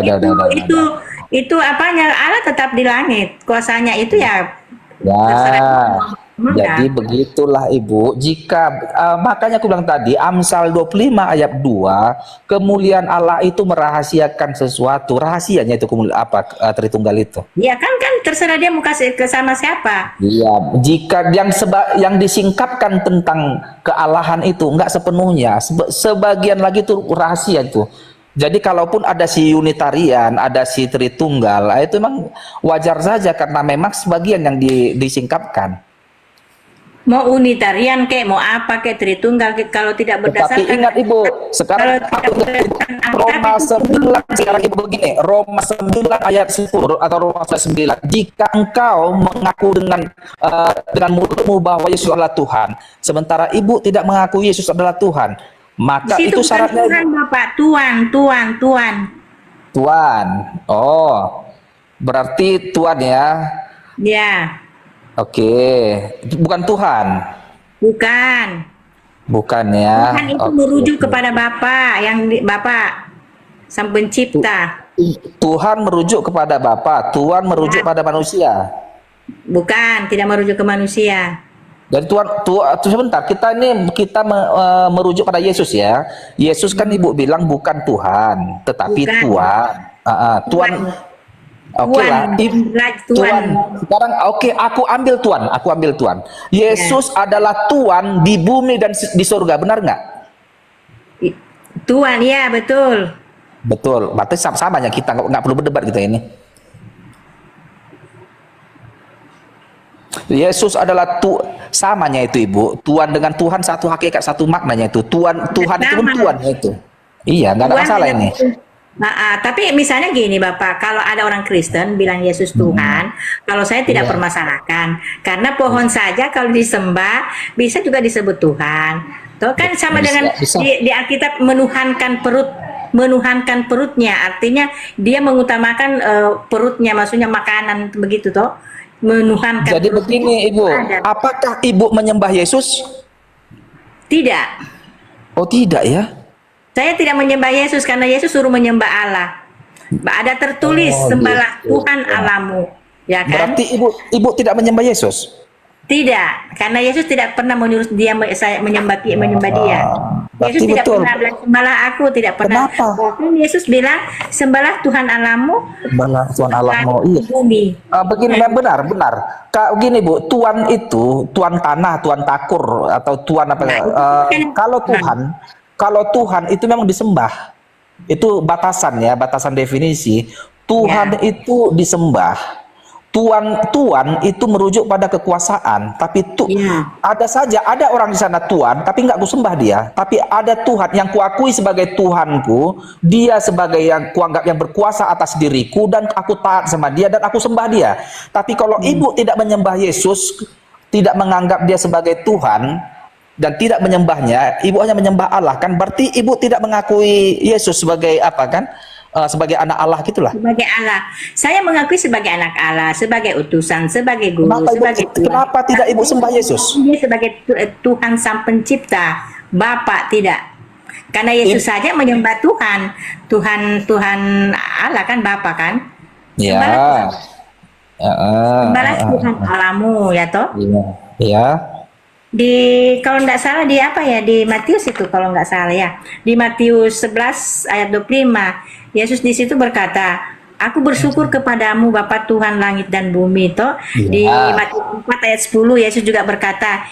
Itu apanya? Allah tetap di langit. Kuasanya itu ya. Ya, terserah. jadi begitulah Ibu. Jika makanya aku bilang tadi Amsal 25 ayat 2, kemuliaan Allah itu merahasiakan sesuatu. Rahasianya itu Tritunggal itu. Ya kan terserah dia mau kasih ke sama siapa. Iya, jika yang disingkapkan tentang kealahan itu enggak sepenuhnya, sebagian lagi itu rahasia itu. Jadi kalaupun ada si Unitarian, ada si Tritunggal, itu memang wajar saja karena memang sebagian yang disingkapkan. Mau Unitarian kek, mau apa kek, Tritunggal kek, kalau tidak berdasarkan. Tapi ingat Ibu, sekarang Roma 9 sekarang Ibu begini, Roma 9 ayat 10 atau Roma 9, jika engkau mengaku dengan mulutmu bahwa Yesus adalah Tuhan, sementara Ibu tidak mengaku Yesus adalah Tuhan, maka Situ itu syaratnya Tuhan, Bapak, Tuan. Tuhan. Oh, berarti Tuhan ya. Ya, Oke, bukan Tuhan. Bukan ya. Tuhan itu Oke. merujuk kepada Bapa, Bapak Sang Pencipta. Tuhan merujuk kepada Bapa, Tuhan merujuk pada manusia. Bukan, tidak merujuk ke manusia. Dan Tuhan sebentar, kita merujuk pada Yesus ya. Yesus kan Ibu bilang bukan Tuhan, tetapi Bukan. Tuhan. Tuhan. Oke lah, Tuhan. Sekarang aku ambil Tuhan. Yesus adalah Tuhan di bumi dan di surga, benar nggak? Tuhan, ya betul. Betul. Berarti samanya kita nggak perlu berdebat gitu ini. Yesus adalah samanya itu Ibu. Tuhan dengan Tuhan satu hakikat, satu maknanya itu. Tuhan itu pun Tuhan itu. Iya, nggak ada masalah ini. Tapi misalnya gini Bapak, kalau ada orang Kristen bilang Yesus Tuhan, kalau saya tidak permasalahkan, karena pohon saja kalau disembah bisa juga disebut Tuhan. Tuh kan sama dengan di Alkitab menuhankan perutnya, artinya dia mengutamakan perutnya, maksudnya makanan begitu toh. Menuhankan. Jadi begini Ibu, apakah Ibu menyembah Yesus? Tidak. Oh tidak ya? Saya tidak menyembah Yesus karena Yesus suruh menyembah Allah. Ada tertulis sembahlah Tuhan Allahmu, ya kan? Berarti Ibu tidak menyembah Yesus? Tidak, karena Yesus tidak pernah menyuruh dia saya menyembah dia. Yesus tidak betul. pernah bilang sembahlah aku, tidak pernah. Kenapa? Bahkan Yesus bilang sembahlah Tuhan Allahmu. Sembahlah Tuhan Allahmu. Iya. Di bumi. Begini benar. Gini Bu, Tuhan itu Tuhan tanah, Tuhan takur atau Tuhan apa? Kalau Tuhan itu memang disembah. Itu batasan ya, batasan definisi. Tuhan itu disembah. Tuhan itu merujuk pada kekuasaan, tapi ada orang di sana Tuhan, tapi nggak ku sembah dia. Tapi ada Tuhan yang kuakui sebagai Tuhanku, dia sebagai yang kuanggap yang berkuasa atas diriku, dan aku taat sama dia dan aku sembah dia. Tapi kalau Ibu tidak menyembah Yesus, tidak menganggap dia sebagai Tuhan dan tidak menyembahnya, Ibu hanya menyembah Allah, kan berarti Ibu tidak mengakui Yesus sebagai apa kan? Sebagai anak Allah gitulah. Sebagai Allah. Saya mengakui sebagai anak Allah, sebagai utusan, sebagai guru, Kenapa tidak Ibu sembah Yesus? Dia sebagai Tuhan Sang Pencipta, Bapa tidak. Karena Yesus saja menyembah Tuhan Allah kan, Bapa kan? Ya. Sembahlah Tuhan Allahmu, ya toh? Iya. Kalau nggak salah di apa ya, di Matius itu kalau nggak salah ya, di Matius 11 ayat 25 Yesus di situ berkata, aku bersyukur kepadamu Bapa Tuhan langit dan bumi toh. Di Matius 4 ayat 10 Yesus juga berkata,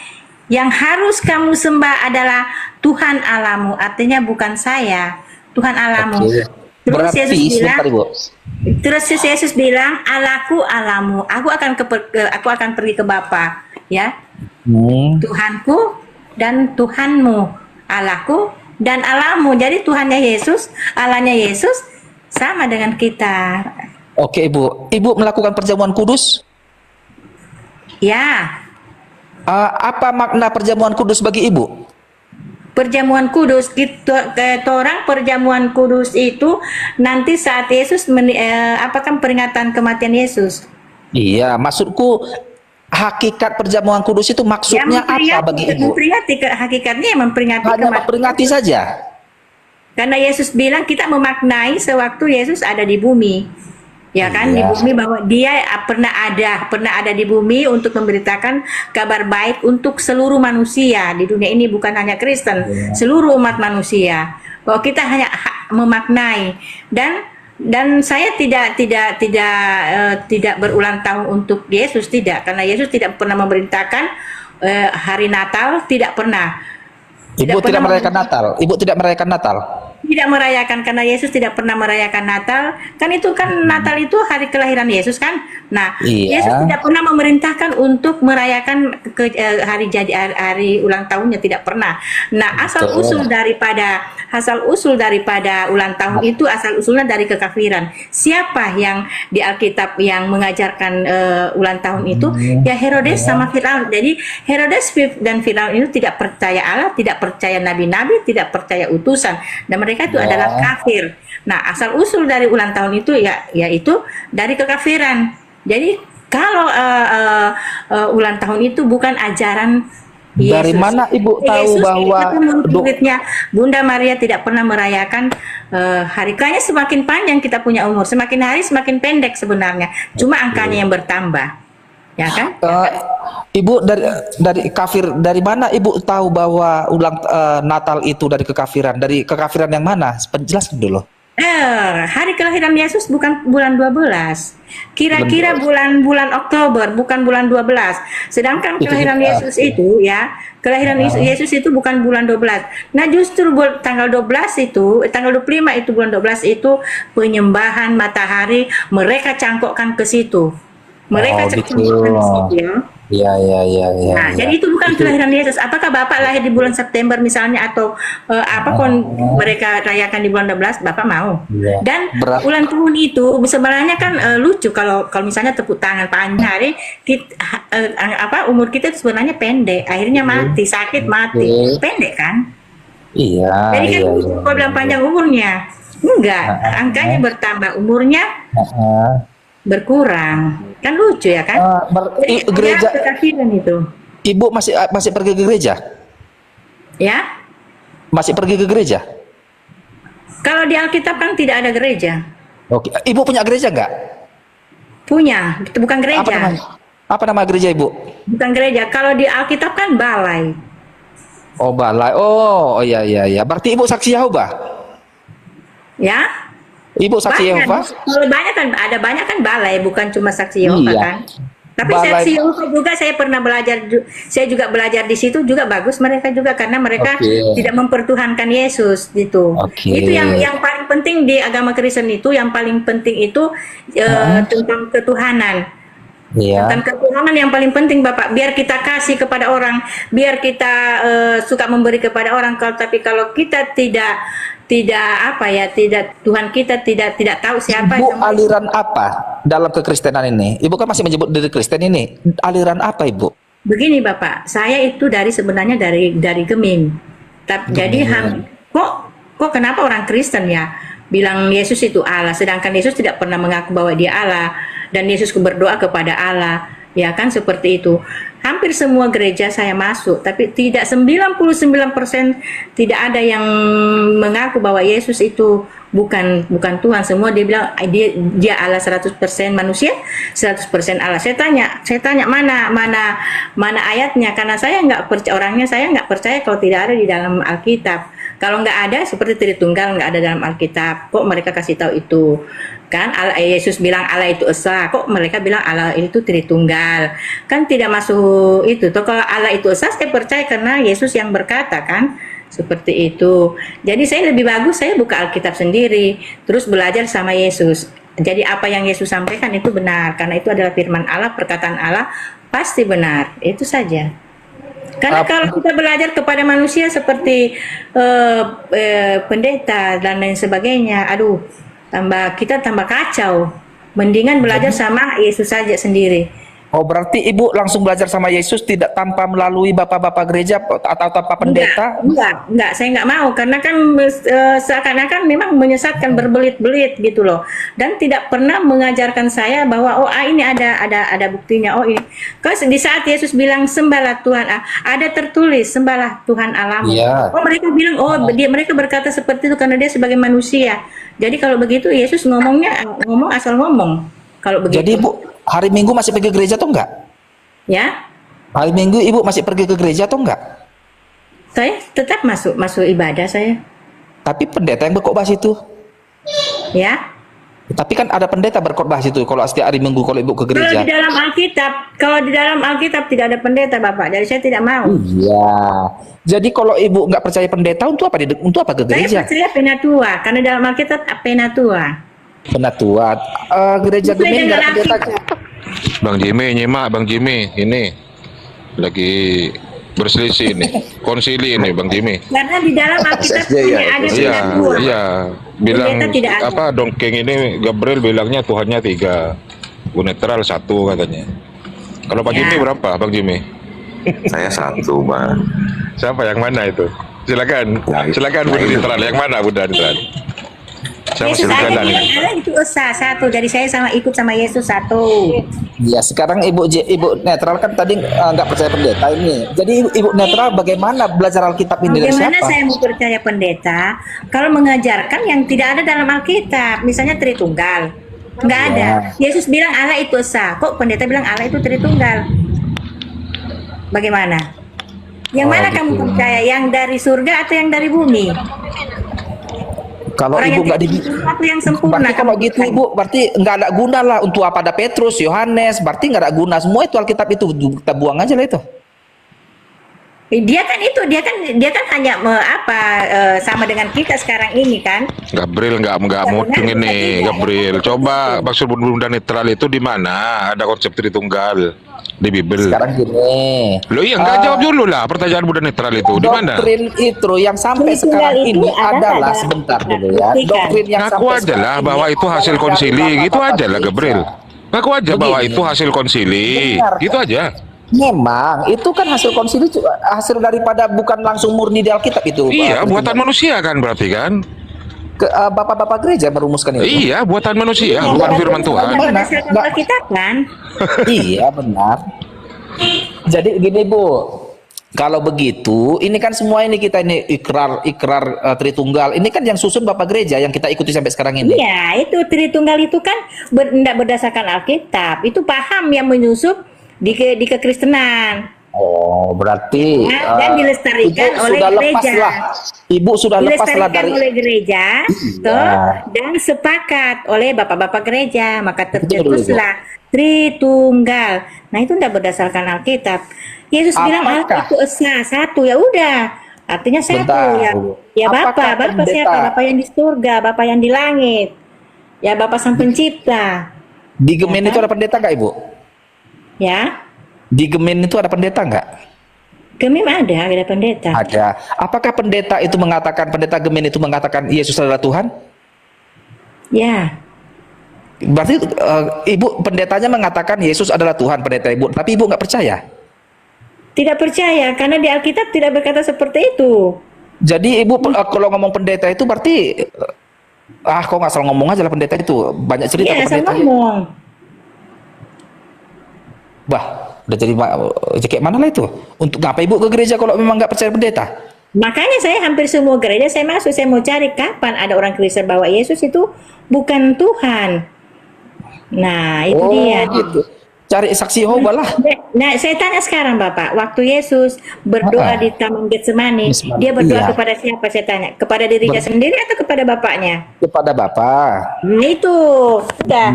yang harus kamu sembah adalah Tuhan Allahmu, artinya bukan saya, Tuhan Allahmu. Terus Yesus bilang, Allahku Allahmu, aku akan pergi ke Bapa, ya. Tuhanku dan Tuhanmu, Allahku dan Allahmu. Jadi Tuhannya Yesus, Allahnya Yesus sama dengan kita. Oke Ibu melakukan perjamuan kudus? Ya. Apa makna perjamuan kudus bagi Ibu? perjamuan kudus kita orang perjamuan kudus itu nanti saat Yesus apakah peringatan kematian Yesus. Iya, maksudku hakikat perjamuan kudus itu maksudnya apa bagi Ibu? Memperingati hakikatnya memperingati Hanya kematian. memperingati saja. Karena Yesus bilang kita memaknai sewaktu Yesus ada di bumi. Ya kan, di Iya. bumi, bahwa dia pernah ada di bumi untuk memberitakan kabar baik untuk seluruh manusia di dunia ini, bukan hanya Kristen, seluruh umat manusia. Bahwa kita hanya memaknai, dan saya tidak berulang tahun untuk Yesus, tidak, karena Yesus tidak pernah memerintahkan hari Natal, tidak pernah. Ibu tidak merayakan Natal. Ibu tidak merayakan Natal. Tidak merayakan, karena Yesus tidak pernah merayakan Natal. Kan itu kan Natal itu hari kelahiran Yesus kan. Nah, Iya. Yesus tidak pernah memerintahkan untuk merayakan hari ulang tahunnya, tidak pernah. Nah, asal usul daripada ulang tahun itu asal usulnya dari kekafiran. Siapa yang di Alkitab yang mengajarkan ulang tahun itu? Ya Herodes sama Firaun. Jadi Herodes dan Firaun itu tidak percaya Allah, tidak percaya nabi-nabi, tidak percaya utusan, dan mereka itu adalah kafir. Nah, asal usul dari ulang tahun itu yaitu dari kekafiran. Jadi kalau ulang tahun itu bukan ajaran Yesus. Dari mana Ibu tahu Yesus, bahwa murid-muridnya Bunda Maria tidak pernah merayakan hari? Kayaknya semakin panjang kita punya umur, semakin hari semakin pendek sebenarnya. Cuma angkanya yang bertambah. Ya kan? Ibu dari kafir, dari mana Ibu tahu bahwa Natal itu dari kekafiran? Dari kekafiran yang mana? Jelaskan dulu. Hari kelahiran Yesus bukan bulan 12. Kira-kira bulan Oktober, bukan bulan 12. Sedangkan kelahiran Yesus itu kelahiran Yesus itu bukan bulan 12. Nah, justru tanggal 12 itu, tanggal 25 itu bulan 12 itu penyembahan matahari, mereka cangkokkan ke situ. Mereka cangkokkan ke situ ya. Iya. Nah, jadi itu bukan kelahiran Yesus. Apakah Bapak lahir di bulan September misalnya, atau mereka rayakan di bulan 12, Bapak mau? Iya. Dan Berat. ulang tahun itu sebenarnya kan lucu kalau misalnya tepuk tangan panjang hari, umur kita itu sebenarnya pendek, akhirnya mati, sakit mati, pendek kan? Iya. Jadi kan kok bilang panjang umurnya? Enggak, angkanya bertambah, umurnya berkurang. Kan lucu ya kan? Gereja kekafiran itu. Ibu masih pergi ke gereja? Ya. Masih pergi ke gereja? Kalau di Alkitab kan tidak ada gereja. Oke. Ibu punya gereja nggak? Punya, itu bukan gereja. Apa nama gereja Ibu? Bukan gereja. Kalau di Alkitab kan balai. Oh, balai. Oh, iya. Berarti Ibu saksi Yehova? Ya. Ibu saksi Yehova? Kalau banyak kan balai, bukan cuma saksi Yehova Iya. kan. Tapi Balai. saksi Yehova juga saya pernah belajar, saya juga belajar di situ juga bagus mereka juga, karena mereka Oke. tidak mempertuhankan Yesus gitu. Oke. Itu yang paling penting di agama Kristen itu, yang paling penting itu tentang ketuhanan. Iya. Tentang ketuhanan yang paling penting, Bapak. Biar kita kasih kepada orang, biar kita suka memberi kepada orang. Tapi kalau kita tidak Tuhan kita tidak tahu siapa. Ibu aliran apa dalam kekristenan ini? Ibu kan masih menyebut diri Kristen ini. Aliran apa Ibu? Begini Bapak, saya itu sebenarnya dari Gemim. Jadi kok kenapa orang Kristen ya bilang Yesus itu Allah, sedangkan Yesus tidak pernah mengaku bahwa dia Allah, dan Yesus berdoa kepada Allah, ya kan, seperti itu. Hampir semua gereja saya masuk, tapi tidak 99% tidak ada yang mengaku bahwa Yesus itu bukan Tuhan. Semua dia bilang dia Allah 100% manusia, 100% Allah. Saya tanya mana ayatnya, karena saya nggak percaya, orangnya saya nggak percaya kalau tidak ada di dalam Alkitab. Kalau nggak ada, seperti Tritunggal nggak ada dalam Alkitab, kok mereka kasih tahu itu? Kan Yesus bilang Allah itu esa, kok mereka bilang Allah itu Tritunggal? Kan tidak masuk itu. Toh kalau Allah itu esa, saya percaya karena Yesus yang berkata kan, seperti itu. Jadi saya lebih bagus saya buka Alkitab sendiri, terus belajar sama Yesus. Jadi apa yang Yesus sampaikan itu benar, karena itu adalah firman Allah, perkataan Allah, pasti benar. Itu saja. Karena kalau kita belajar kepada manusia seperti pendeta dan lain sebagainya, kita tambah kacau. Mendingan belajar sama Yesus saja sendiri. Oh, berarti ibu langsung belajar sama Yesus tidak tanpa melalui bapak-bapak gereja atau tanpa pendeta? Enggak, saya nggak mau karena kan seakan-akan memang menyesatkan berbelit-belit gitu loh, dan tidak pernah mengajarkan saya bahwa ini ada buktinya. Oh ini, kalau di saat Yesus bilang sembahlah Tuhan, ada tertulis sembahlah Tuhan Allahmu. Iya. Oh mereka bilang mereka berkata seperti itu karena dia sebagai manusia. Jadi kalau begitu Yesus ngomong asal ngomong. Kalau begitu. Jadi ibu hari Minggu masih pergi ke gereja atau enggak? Ya, Hari Minggu ibu masih pergi ke gereja atau enggak? saya tetap masuk ibadah saya. Tapi pendeta yang berkhotbah situ. Ya. Tapi kan ada pendeta berkhotbah situ kalau setiap hari Minggu kalau ibu ke Kalau gereja. di dalam Alkitab tidak ada pendeta, Bapak. Jadi saya tidak mau. Iya. Jadi kalau ibu nggak percaya pendeta, untuk apa ke Saya gereja? percaya penatua, karena dalam Alkitab penatua. Penatua. Gereja Sesuai Gemini nggak dengan ada pendeta. Alkitab. Bang Jimmy nyimak, Bang Jimmy ini lagi berselisih ini, konsili ini Bang Jimmy. Karena di dalam Alkitab hanya ada Iya, penatua. iya. Bilang Pendeta tidak ada. apa dongeng ini Gabriel bilangnya Tuhannya 3, netral 1 katanya. Kalau Pak Ya. Jimmy berapa, Bang Jimmy? Saya 1, Bang. Siapa yang mana itu? Silakan, silakan Bunda netral. Yang mana Bunda netral? Saya masih Yesus ada berjalan. bilang Allah itu esa 1. Jadi saya ikut sama Yesus 1. Ya sekarang ibu netral kan tadi nggak percaya pendeta ini. Jadi ibu netral bagaimana belajar Alkitab ini dari Bagaimana siapa? saya mau percaya pendeta kalau mengajarkan yang tidak ada dalam Alkitab, misalnya Tritunggal, nggak ada. Yesus bilang Allah itu esa, kok pendeta bilang Allah itu Tritunggal? Bagaimana? Yang mana kamu percaya? Yang dari surga atau yang dari bumi? Kalau Orang ibu yang nggak di satu yang sempurna. berarti kalau kamu gitu percaya. ibu berarti nggak ada guna lah untuk apa ada Petrus, Yohanes, berarti nggak ada guna semua itu Alkitab itu kita buang aja lah itu. Dia kan hanya sama dengan kita sekarang ini kan. Gabriel nggak mutung ini, Gabriel. Coba maksud Bunda netral itu di mana? Ada konsep Tritunggal di Bible. Sekarang gini. Lo iya nggak jawab dulu lah pertanyaan Bunda netral itu di mana? Doktrin itu yang sampai Tritunggal sekarang itu ini ada adalah pada- sebentar dulu ya. Buktikan. Doktrin yang Ngaku sampai aja sekarang lah ini bahwa itu adalah hasil dari konsili, gitu bapak-bapak aja lah gereja. Gabriel. Ngaku aja bahwa Begini. itu hasil konsili, Benar. gitu aja. Memang itu kan hasil konsili hasil daripada bukan langsung murni di Alkitab itu. Iya, Pak. buatan manusia kan berarti kan? Bapak-bapak gereja merumuskan itu. Iya, buatan manusia, Iya, bukan dan firman itu Tuhan. hanya berdasarkan Nggak. Alkitab kan. Iya benar. Jadi gini Bu, kalau begitu ini kan semua ini kita ini ikrar Tritunggal ini kan yang susun Bapak gereja yang kita ikuti sampai sekarang ini. Iya, itu Tritunggal itu kan tidak berdasarkan Alkitab. Itu paham yang menyusup di kekristenan. Oh berarti Dan dilestarikan Ibu oleh sudah gereja. lepas lah. Ibu sudah lepas lah Dilestarikan dari oleh gereja, Iya. toh, dan sepakat oleh bapak-bapak gereja, maka Betul, tercetuslah Tritunggal. Nah itu tidak berdasarkan Alkitab. Yesus bilang Allah Apakah- itu esa 1, ya udah. Artinya 1 Bentar. ya Apakah Bapak siapa? pendeta- Bapak yang di surga, Bapak yang di langit. Ya Bapak Sang Pencipta. di Gemen itu ada pendeta nggak Ibu? Ya. Di Gemen itu ada pendeta nggak? Gemim ada pendeta. Ada. Apakah pendeta Gemen itu mengatakan Yesus adalah Tuhan? Ya. Berarti Ibu pendetanya mengatakan Yesus adalah Tuhan pendeta Ibu, tapi Ibu nggak percaya. Tidak percaya karena di Alkitab tidak berkata seperti itu. Jadi Ibu kalau ngomong pendeta itu berarti kok nggak salah ngomong aja lah pendeta itu banyak cerita Iya, ke saya pendeta. ngomong. Bah, udah jadi kayak mana lah itu? Untuk ngapa Ibu ke gereja kalau memang nggak percaya pendeta? Makanya saya hampir semua gereja saya masuk, saya mau cari kapan ada orang Kristen bahwa Yesus itu bukan Tuhan. Nah, itu dia. gitu. Cari saksi Yehova lah. Nah, saya tanya sekarang Bapak, waktu Yesus berdoa di Taman Getsemani, Getsemani, dia berdoa iya. kepada siapa saya tanya? Kepada dirinya sendiri atau kepada Bapaknya? Kepada Bapak. Nah, itu. Sudah.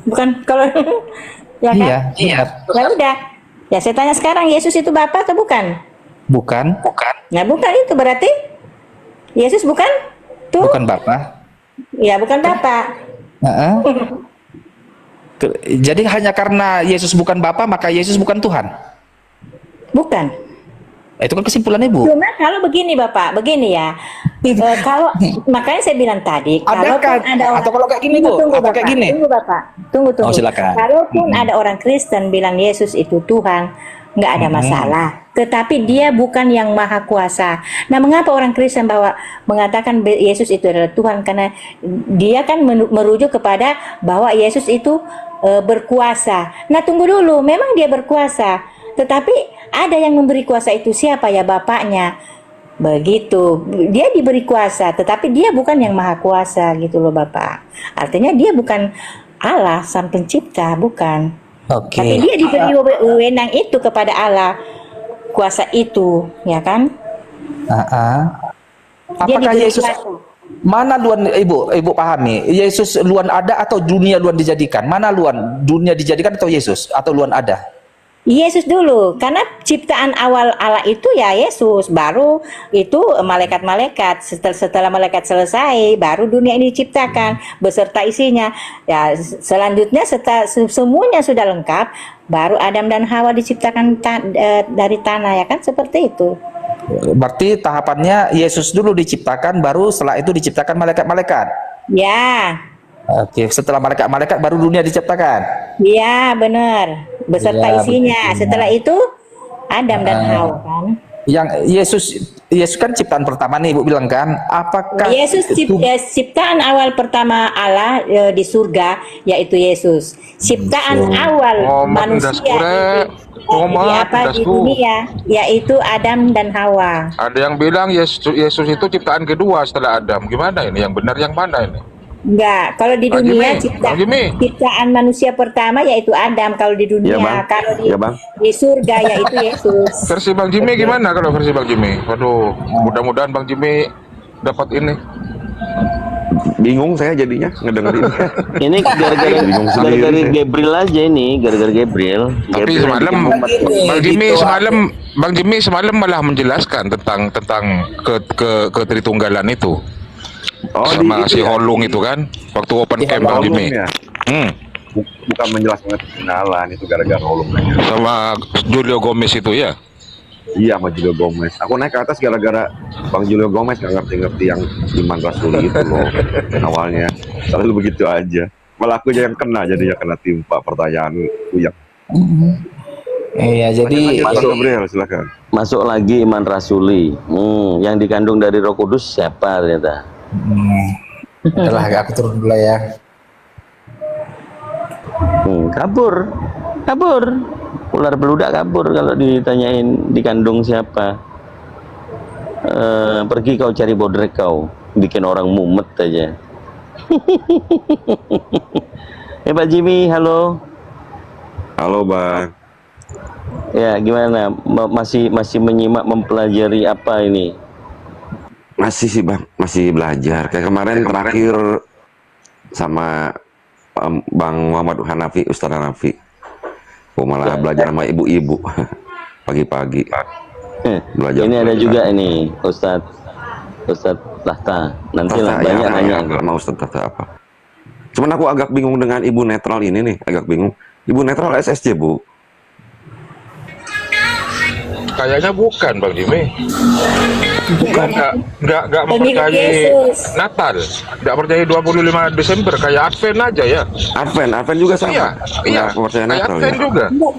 Bukan kalau ya kan? Iya. Ya udah. Ya saya tanya sekarang, Yesus itu Bapa atau bukan? Bukan. Nah, bukan itu berarti Yesus bukan tuh? Bukan Bapak. Ya, bukan Bapa. Heeh. Jadi hanya karena Yesus bukan Bapa maka Yesus bukan Tuhan. Bukan. Itu kan kesimpulan Ibu. Cuma kalau begini Bapak, begini ya. Kalau makanya saya bilang tadi, Adakah kalaupun ada orang, atau kalau kayak gini Bu, tunggu, apa Bapak, kayak gini? tunggu Bapak, tunggu. Oh, silakan. Kalaupun ada orang Kristen bilang Yesus itu Tuhan, nggak ada masalah. Tetapi dia bukan yang maha kuasa. Nah, mengapa orang Kristen mengatakan Yesus itu adalah Tuhan? Karena dia kan merujuk kepada bahwa Yesus itu berkuasa. Nah, tunggu dulu, memang dia berkuasa. Tetapi ada yang memberi kuasa itu siapa ya? Bapaknya. Begitu. Dia diberi kuasa, tetapi dia bukan yang maha kuasa gitu loh Bapak. Artinya dia bukan Allah sang pencipta, bukan. Oke. Tapi dia diberi wewenang itu kepada Allah, kuasa itu, ya kan? Dia Apakah diberi Yesus kuasa. mana luan Ibu pahami? Yesus luan ada atau dunia luan dijadikan? Mana luan? Dunia dijadikan atau Yesus atau luan ada? Yesus dulu, karena ciptaan awal Allah itu ya Yesus, baru itu malaikat-malaikat. Setelah malaikat selesai, baru dunia ini diciptakan beserta isinya. Ya, selanjutnya semuanya sudah lengkap, baru Adam dan Hawa diciptakan dari tanah, ya kan, seperti itu. Berarti tahapannya Yesus dulu diciptakan, baru setelah itu diciptakan malaikat-malaikat. Ya, Oke, setelah malaikat-malaikat baru dunia diciptakan. ya benar, beserta Ya, isinya. betul. Setelah itu Adam dan Hawa kan. Yang Yesus kan ciptaan pertama nih Ibu bilang kan. Apakah Yesus itu ciptaan awal pertama Allah di surga, yaitu Yesus. Ciptaan awal manusia di dunia, yaitu Adam dan Hawa. Ada yang bilang Yesus itu ciptaan kedua setelah Adam. Gimana ini? Yang benar yang mana ini? Enggak, kalau di Bang dunia Jimmy, Bang Jimmy. ciptaan manusia pertama yaitu Adam kalau di dunia. Iya, Bang. Kalau Iya, Bang. di surga yaitu Yesus. Versi Bang Jimmy gimana kalau versi Bang Jimmy? Waduh, mudah-mudahan Bang Jimmy dapat ini. Bingung saya jadinya ngedengerin. Ini Bingung sendiri gara-gara saya. Gabriel aja ini, gara-gara Gabriel. Tapi Gabriel semalam yang bikin umat. Bang Jimmy semalam malah menjelaskan tentang ke Tritunggalan itu. Oh, Sama itu si ya? Holung itu kan waktu open camp Bang Holung Jimmy. ya? Hmm. Bukan menjelaskan kenalan, itu gara-gara Holung. Sama Julio Gomez itu ya. Iya, sama Julio Gomez. Aku naik ke atas gara-gara Bang Julio Gomez nggak ngerti-ngerti yang iman rasuli itu loh awalnya. Selalu begitu aja. Malah aku aja yang kena, jadinya kena timpa pertanyaan yang. Iya, jadi Bang Gabriel, silakan. Masuk lagi iman rasuli. Yang dikandung dari Roh Kudus siapa ternyata? adalah aku turun dulu ya. Kabur. Ular beludak kabur kalau ditanyain dikandung siapa. Pergi kau cari bodrek kau, bikin orang mumet aja. Pak Jimmy, halo. Halo, Bang. Ya, gimana? Masih menyimak, mempelajari apa ini? Masih sih, Bang, masih belajar. Kayak kemarin terakhir sama Bang Muhammad Hanafi, Ustaz Hanafi. Aku malah belajar sama ibu-ibu pagi-pagi. Belajar. Ini ada juga ini Ustadz Tahta. Nanti lah banyak nanya. Nggak mau Ustaz Tahta apa. Cuman aku agak bingung dengan ibu netral ini nih, agak bingung. Ibu netral SSC, Bu. Kayaknya bukan Bang Jimmy. Bukan nggak Pemilik mempercayai Yesus. Natal, nggak percaya 25 Desember kayak Advent aja ya. Advent juga sama. Iya, Nggak percaya kayak Natal Advent ya. juga. Enggak,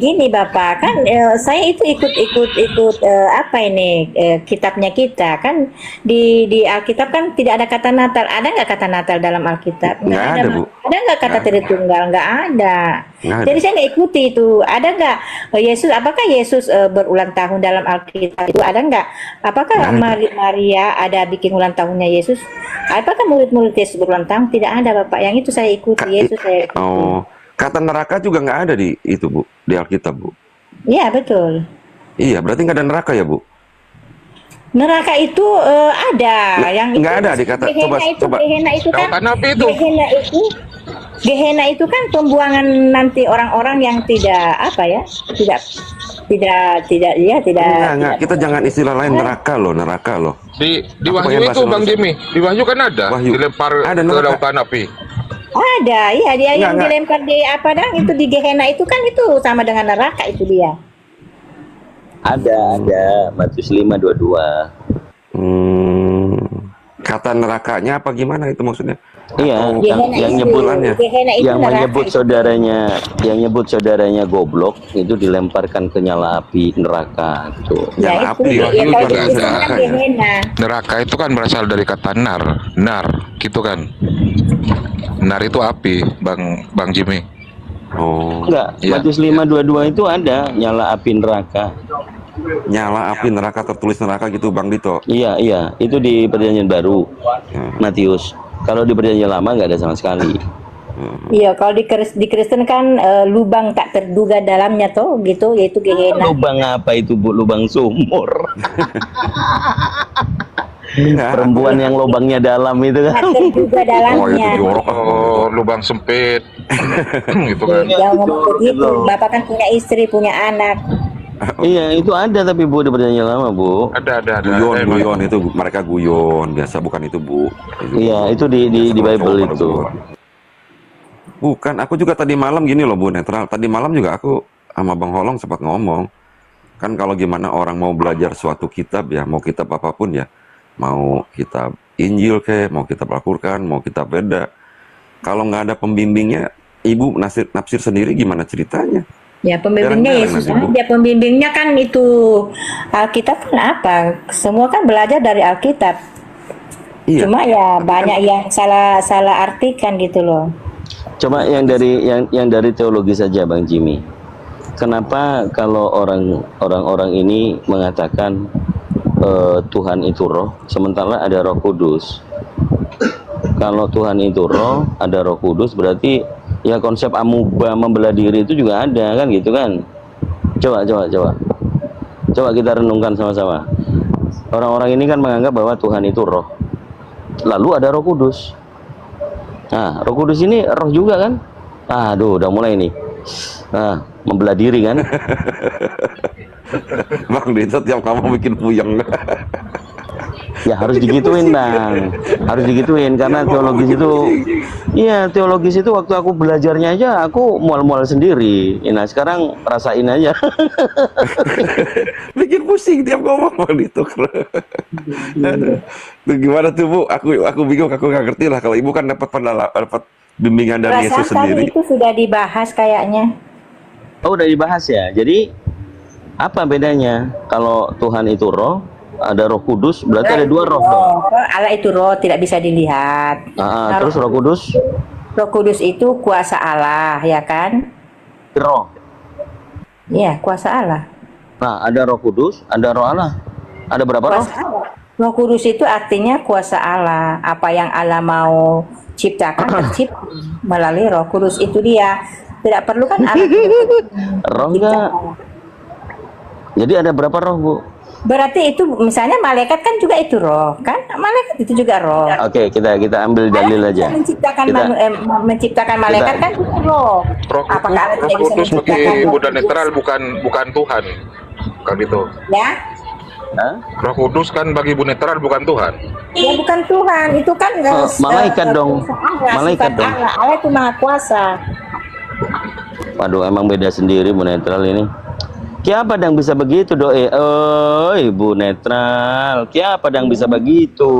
gini Bapak kan saya itu ikut apa ini kitabnya kita kan di Alkitab kan tidak ada kata Natal. Ada nggak kata Natal dalam Alkitab? Nggak ada, Bu. Ada nggak kata Tritunggal? Nggak ada. Nggak ada. Jadi saya nggak ikuti itu. Ada nggak Yesus? Apakah Yesus berulang tahun dalam Alkitab itu? Ada nggak? Apakah Maria ada bikin ulang tahunnya Yesus? Apakah murid-murid Yesus berulang tahun? Tidak ada, Bapak. Yang itu saya ikuti. Yesus saya ikuti. Oh, kata neraka juga nggak ada di itu, Bu, di Alkitab, Bu. Iya, betul. Iya, berarti nggak ada neraka ya, Bu? Neraka itu ada, yang nggak ada dikata. Gehenna itu kan, Tautan apa itu? Gehenna itu kan pembuangan nanti orang-orang yang tidak apa ya, Enggak, kita jangan istilah lain neraka loh. Di Apa Wahyu yang itu bahasa Bang Indonesia? Jimmy, di Wahyu kan ada Wahyu. dilempar Ada ke neraka. lautan api. Ada, iya dia yang Enggak. dilempar di apa dang itu di Gehenna itu kan itu sama dengan neraka itu dia. Ada Matius 5:22. Kata nerakanya apa gimana itu maksudnya? Iya, Atau yang nyebut Gehenna itu yang neraka menyebut itu. saudaranya goblok itu dilemparkan ke nyala api neraka gitu. Ya Nyala itu, api, ya Wahyu kalau juga di ada. sana kan Gehenna. Neraka itu kan berasal dari kata nar, gitu kan. Nar itu api, Bang Jimmy. Oh, Enggak, Iya. Matius 5:22 itu ada nyala api neraka. nyala api neraka, tertulis neraka gitu Bang Dito. Iya, itu di Perjanjian Baru, Matius. Kalau di Perjanjian Lama nggak ada sama sekali. Iya, kalau di Kristen kan lubang tak terduga dalamnya tuh gitu, yaitu Gehenna. Lubang apa itu, Bu? Lubang sumur. Enggak, Perempuan yang lubangnya dalam itu kan. Tak terduga oh itu dalamnya. jorok. Oh, lubang sempit. Gitu kan. Jangan ngomong begitu. Bapak kan punya istri, punya anak. Iya, itu ada tapi Bu di Perjanjian Lama, Bu. Ada. Guyon itu mereka guyon biasa, bukan itu Bu. Iya, itu di Cowok-cowok Bible pada itu. guyon. Bukan, aku juga tadi malam gini loh Bu Netral. Tadi malam juga aku sama Bang Holong sempat ngomong. Kan kalau gimana orang mau belajar suatu kitab ya, mau kitab apapun ya, mau kitab Injil ke, mau kitab Al-Qur'an, mau kitab Veda. Kalau nggak ada pembimbingnya, Ibu nafsir sendiri gimana ceritanya? Ya pembimbingnya Jarang-jarang Yesus nanti, Bu. aja. Pembimbingnya kan itu Alkitab kan apa? Semua kan belajar dari Alkitab. Iya. Cuma ya banyak yang salah artikan gitu loh. Coba yang dari teologi saja, Bang Jimmy. Kenapa kalau orang-orang ini mengatakan Tuhan itu roh, sementara ada Roh Kudus? Kalau Tuhan itu roh, ada Roh Kudus, berarti ya konsep amuba membelah diri itu juga ada kan gitu kan? Coba kita renungkan sama-sama. Orang-orang ini kan menganggap bahwa Tuhan itu roh. Lalu ada Roh Kudus. Nah, Roh Kudus ini roh juga kan? Aduh, udah mulai nih. Nah, membelah diri kan? Bang Dito tiap kamu bikin puyeng. Ya harus digituin, Bang. Harus digituin karena teologis itu, iya teologis itu waktu aku belajarnya aja aku mual-mual sendiri. Nah sekarang rasain aja. Bikin pusing tiap ngomong Bang Dito. Tuh gimana tuh Bu? Aku bingung, aku nggak ngerti lah. Kalau Ibu kan dapat bimbingan dari Perasaan Yesus tadi sendiri. itu sudah dibahas kayaknya. Oh udah dibahas ya. Jadi apa bedanya kalau Tuhan itu roh, ada Roh Kudus, berarti ada dua roh dong. Allah itu roh, tidak bisa dilihat. Terus Roh Kudus, Roh Kudus itu kuasa Allah, ya kan? roh. Iya, kuasa Allah. Nah ada Roh Kudus, ada Roh Allah. Ada berapa roh? Kuasa Allah. Roh Kudus itu artinya kuasa Allah. Apa yang Allah mau ciptakan tercipta melalui Roh Kudus, itu dia. Tidak perlu kan Allah Roh enggak? Jadi ada berapa roh, Bu? berarti itu misalnya malaikat kan juga itu roh, kan? Malaikat itu juga roh. Oke, kita ambil dalil Allah aja. bisa menciptakan Kita- menciptakan malaikat kan juga roh. Apakah Allah Roh tidak bisa Kudus menciptakan bagi roh Buddha Kudus? netral bukan Tuhan. Kan gitu. Ya, Hah? Roh Kudus kan bagi Bu netral bukan Tuhan. ya bukan Tuhan, itu kan Malaikat dong. Allah, Malaikat sifat dong. Allah. Allah itu maha kuasa. Waduh, emang beda sendiri Bu Netral ini. Siapa yang bisa begitu, Doe? Oi, Bu Netral. Siapa yang bisa begitu?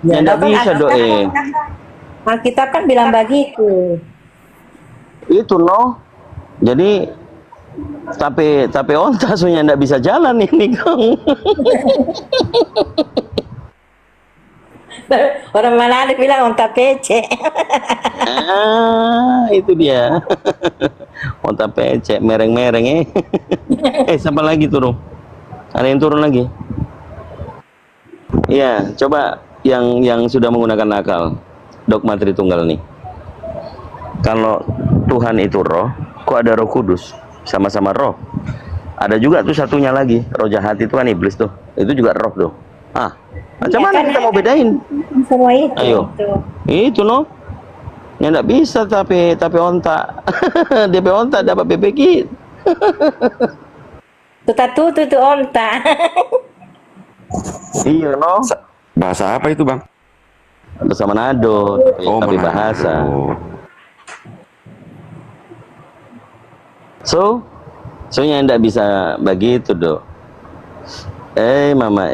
Ya enggak kan bisa, Doe. Alkitab kan bilang begitu. Itu loh. Jadi tapi onta soalnya enggak bisa jalan ini, Kang. Orang mana ada bilang onta pece. Itu dia. Onta pecek, mereng-mereng siapa lagi turun? Ada yang turun lagi? Iya, coba yang sudah menggunakan akal. Dogma Tritunggal nih. Kalau Tuhan itu roh, kok ada Roh Kudus? Sama-sama roh. Ada juga tuh satunya lagi, roh jahat itu kan iblis tuh. Itu juga roh tuh. Macam mana kita mau bedain? Semua itu. Ayo. Itu no. Ya enggak bisa tapi onta. DP onta dapat BPK. Tutu onta. Iya no. Bahasa apa itu Bang? Bahasa Manado, tapi Manado. bahasa. Soalnya enggak bisa begitu, Dok. Mama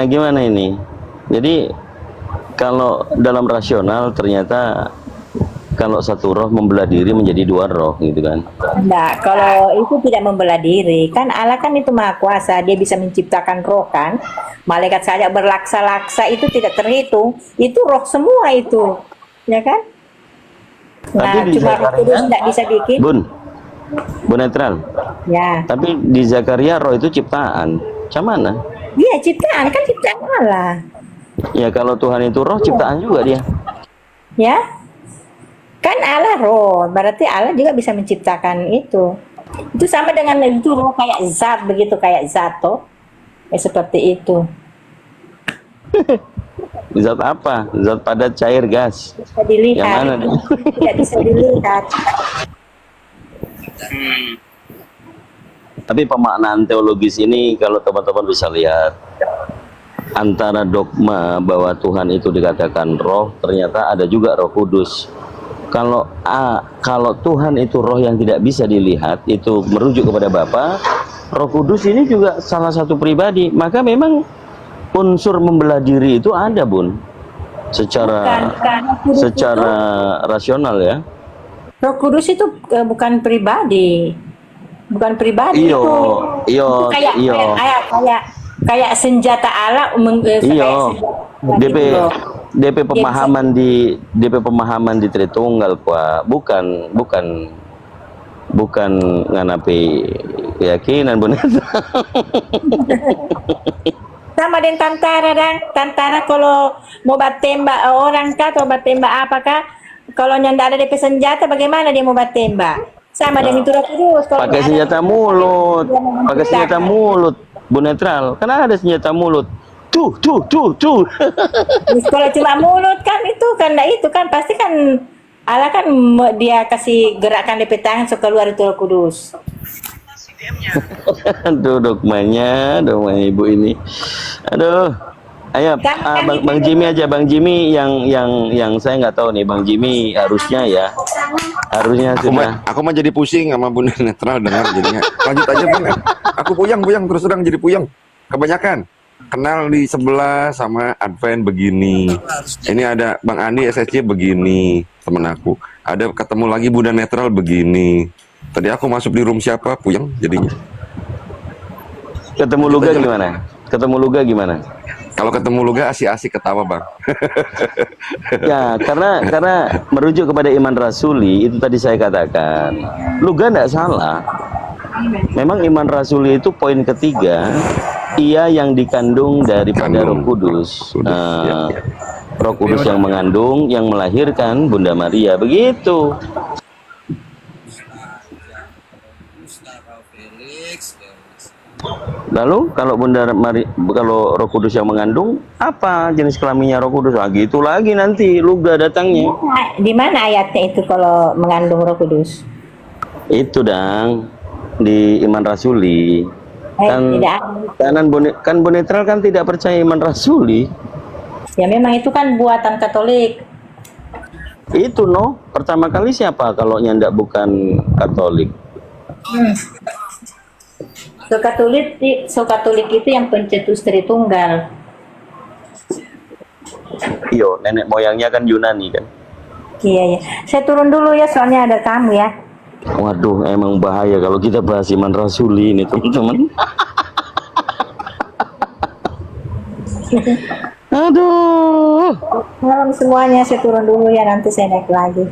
gimana ini? Jadi kalau dalam rasional ternyata kalau satu roh membelah diri menjadi dua roh gitu kan. Enggak, kalau itu tidak membelah diri. Kan Allah kan itu maha kuasa, dia bisa menciptakan roh kan. Malaikat saja berlaksa-laksa itu tidak terhitung. Itu roh semua itu. Ya kan? Nah, Tapi di cuma Zakaria- Kudus tidak bisa bikin. Bun netral. Ya. Tapi di Zakaria roh itu ciptaan. Macam mana? Iya, ciptaan kan ciptaan Allah. Ya kalau Tuhan itu roh ciptaan juga dia. Ya. Kan Allah roh, berarti Allah juga bisa menciptakan itu. Itu sama dengan itu roh kayak zat begitu, kayak zat toh. Seperti itu. Zat apa? Zat padat cair gas. Bisa dilihat. Yang mana nih? Tidak bisa dilihat. Tapi pemaknaan teologis ini kalau teman-teman bisa lihat antara dogma bahwa Tuhan itu dikatakan roh, ternyata ada juga Roh Kudus. Kalau Tuhan itu roh yang tidak bisa dilihat, itu merujuk kepada Bapa. Roh Kudus ini juga salah satu pribadi, maka memang unsur membelah diri itu ada, Bun. Secara rasional ya. Roh Kudus itu bukan pribadi. Bukan pribadi Iyo, itu kayak senjata Allah iyo. DP pemahaman di Tritunggal kuah bukan nganapi keyakinan Bun. sama dengan tantara kalau mau tembak orang kah atau tembak apakah, kalau nyanda ada DP senjata bagaimana dia mau tembak? Sama dengan itu Roh Kudus. Kalau Pakai senjata mulut, Bu Netral. Karena ada senjata mulut. Tuh. Kalau cuma mulut kan itu karena itu kan pasti kan Allah kan dia kasih gerakan DP tangan so keluar itu Roh Kudus. Aduh, dogmanya Ibu ini. Aduh. Ayo, Bang Jimmy aja, Bang Jimmy yang saya nggak tahu nih, Bang Jimmy harusnya sudah. Aku mah jadi pusing sama Bunda Netral dengar jadinya. Lanjut aja Bun. Aku puyeng terus terang jadi puyeng. Kebanyakan kenal di sebelah sama Advent begini. Ini ada Bang Andi SSC begini, temen aku. Ada ketemu lagi Bunda Netral begini. Tadi aku masuk di room siapa puyeng jadinya. Ketemu Luga gimana? Kalau ketemu Luga asik-asik ketawa Bang. Ya, karena merujuk kepada iman rasuli itu tadi saya katakan. Luga tidak salah. Memang iman rasuli itu poin ketiga, ia yang dikandung daripada Roh Kudus. Roh Kudus yang mengandung, yang melahirkan Bunda Maria, begitu. Lalu kalau kalau Roh Kudus yang mengandung, apa jenis kelaminnya Roh Kudus? Gitu lagi nanti Luga datangnya. Di mana ayatnya itu kalau mengandung Roh Kudus? Itu dang di iman rasuli. Kan Bonetral kan tidak percaya iman rasuli. Ya memang itu kan buatan Katolik. Itu pertama kali siapa kalau nyandak bukan Katolik? So Katolik itu yang pencetus Tritunggal. Iyo, nenek moyangnya kan Yunani kan. Iya. Saya turun dulu ya, soalnya ada tamu ya. Waduh, emang bahaya kalau kita bahas iman rasuli ini teman-teman. Aduh. Malam semuanya, saya turun dulu ya, nanti saya naik lagi.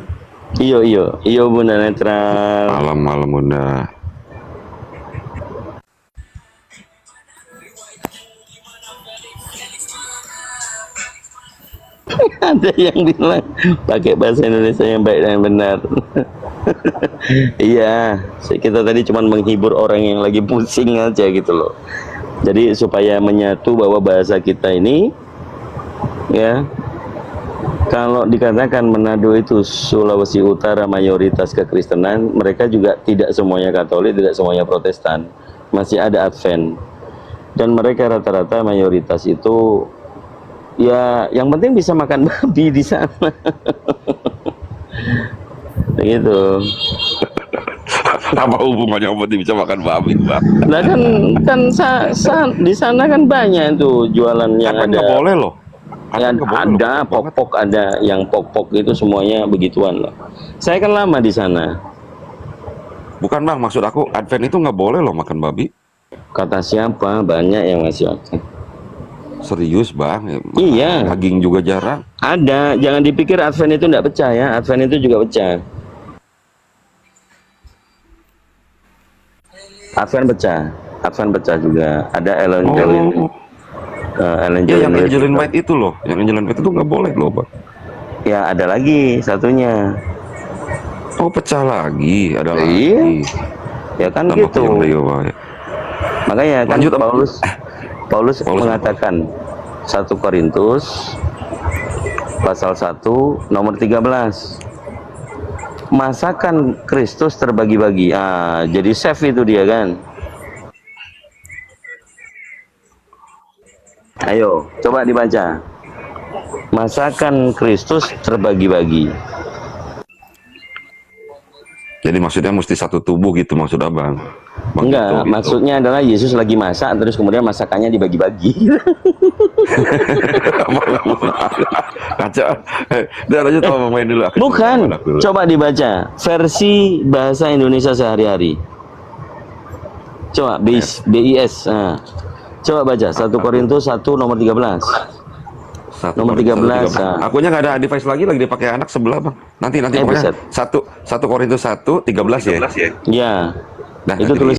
Iyo Bunda Netral. Malam Bunda. Ada yang bilang pakai bahasa Indonesia yang baik dan benar. Iya, kita tadi cuma menghibur orang yang lagi pusing aja gitu loh. Jadi supaya menyatu bahwa bahasa kita ini ya, kalau dikatakan Manado itu Sulawesi Utara mayoritas kekristenan, mereka juga tidak semuanya Katolik, tidak semuanya Protestan, masih ada Advent, dan mereka rata-rata mayoritas itu ya yang penting bisa makan babi di sana. Begitu. Apa hubungannya obat bisa makan babi, Bang? Nah di sana kan banyak tuh jualan yang Kan ada. nggak boleh loh. Ya, Kan nggak boleh loh. ada pok-pok, ada yang pok-pok itu semuanya begituan loh. Saya kan lama di sana. Bukan Bang, maksud aku Advent itu nggak boleh loh makan babi. Kata siapa? Banyak yang ngasih makan. Serius Bang? Iya. Daging juga jarang. Ada, jangan dipikir Advent itu tidak pecah ya. Advent itu juga pecah. Advent pecah juga. Ada Evangeline. Iya, yang Angelin White itu loh. Yang Angelin White itu nggak boleh loh Bang. Ya ada lagi satunya. Oh, pecah lagi. Ada Iya. lagi. Ya kan Tambah gitu. punya beliau, Bang. Makanya kan Lanjut, Om. Paulus Paulus mengatakan 1 Korintus pasal 1 nomor 13. Masakan Kristus terbagi-bagi. Jadi chef itu dia kan. Ayo, coba dibaca. Masakan Kristus terbagi-bagi. Jadi maksudnya mesti satu tubuh gitu maksud Abang. Enggak, maksudnya adalah Yesus lagi masak terus kemudian masakannya dibagi-bagi. Kacau. Udah lanjut Abang main dulu. Bukan, coba dibaca versi bahasa Indonesia sehari-hari. Coba BIS. Coba baca 1 Korintus 1 nomor 13. Nomor 13. Akunya nggak ada device lagi dipakai anak sebelah Bang. Nanti pokoknya buset. 1 Korintus 1 13 ya. Ya. Nah, Itu nanti tulis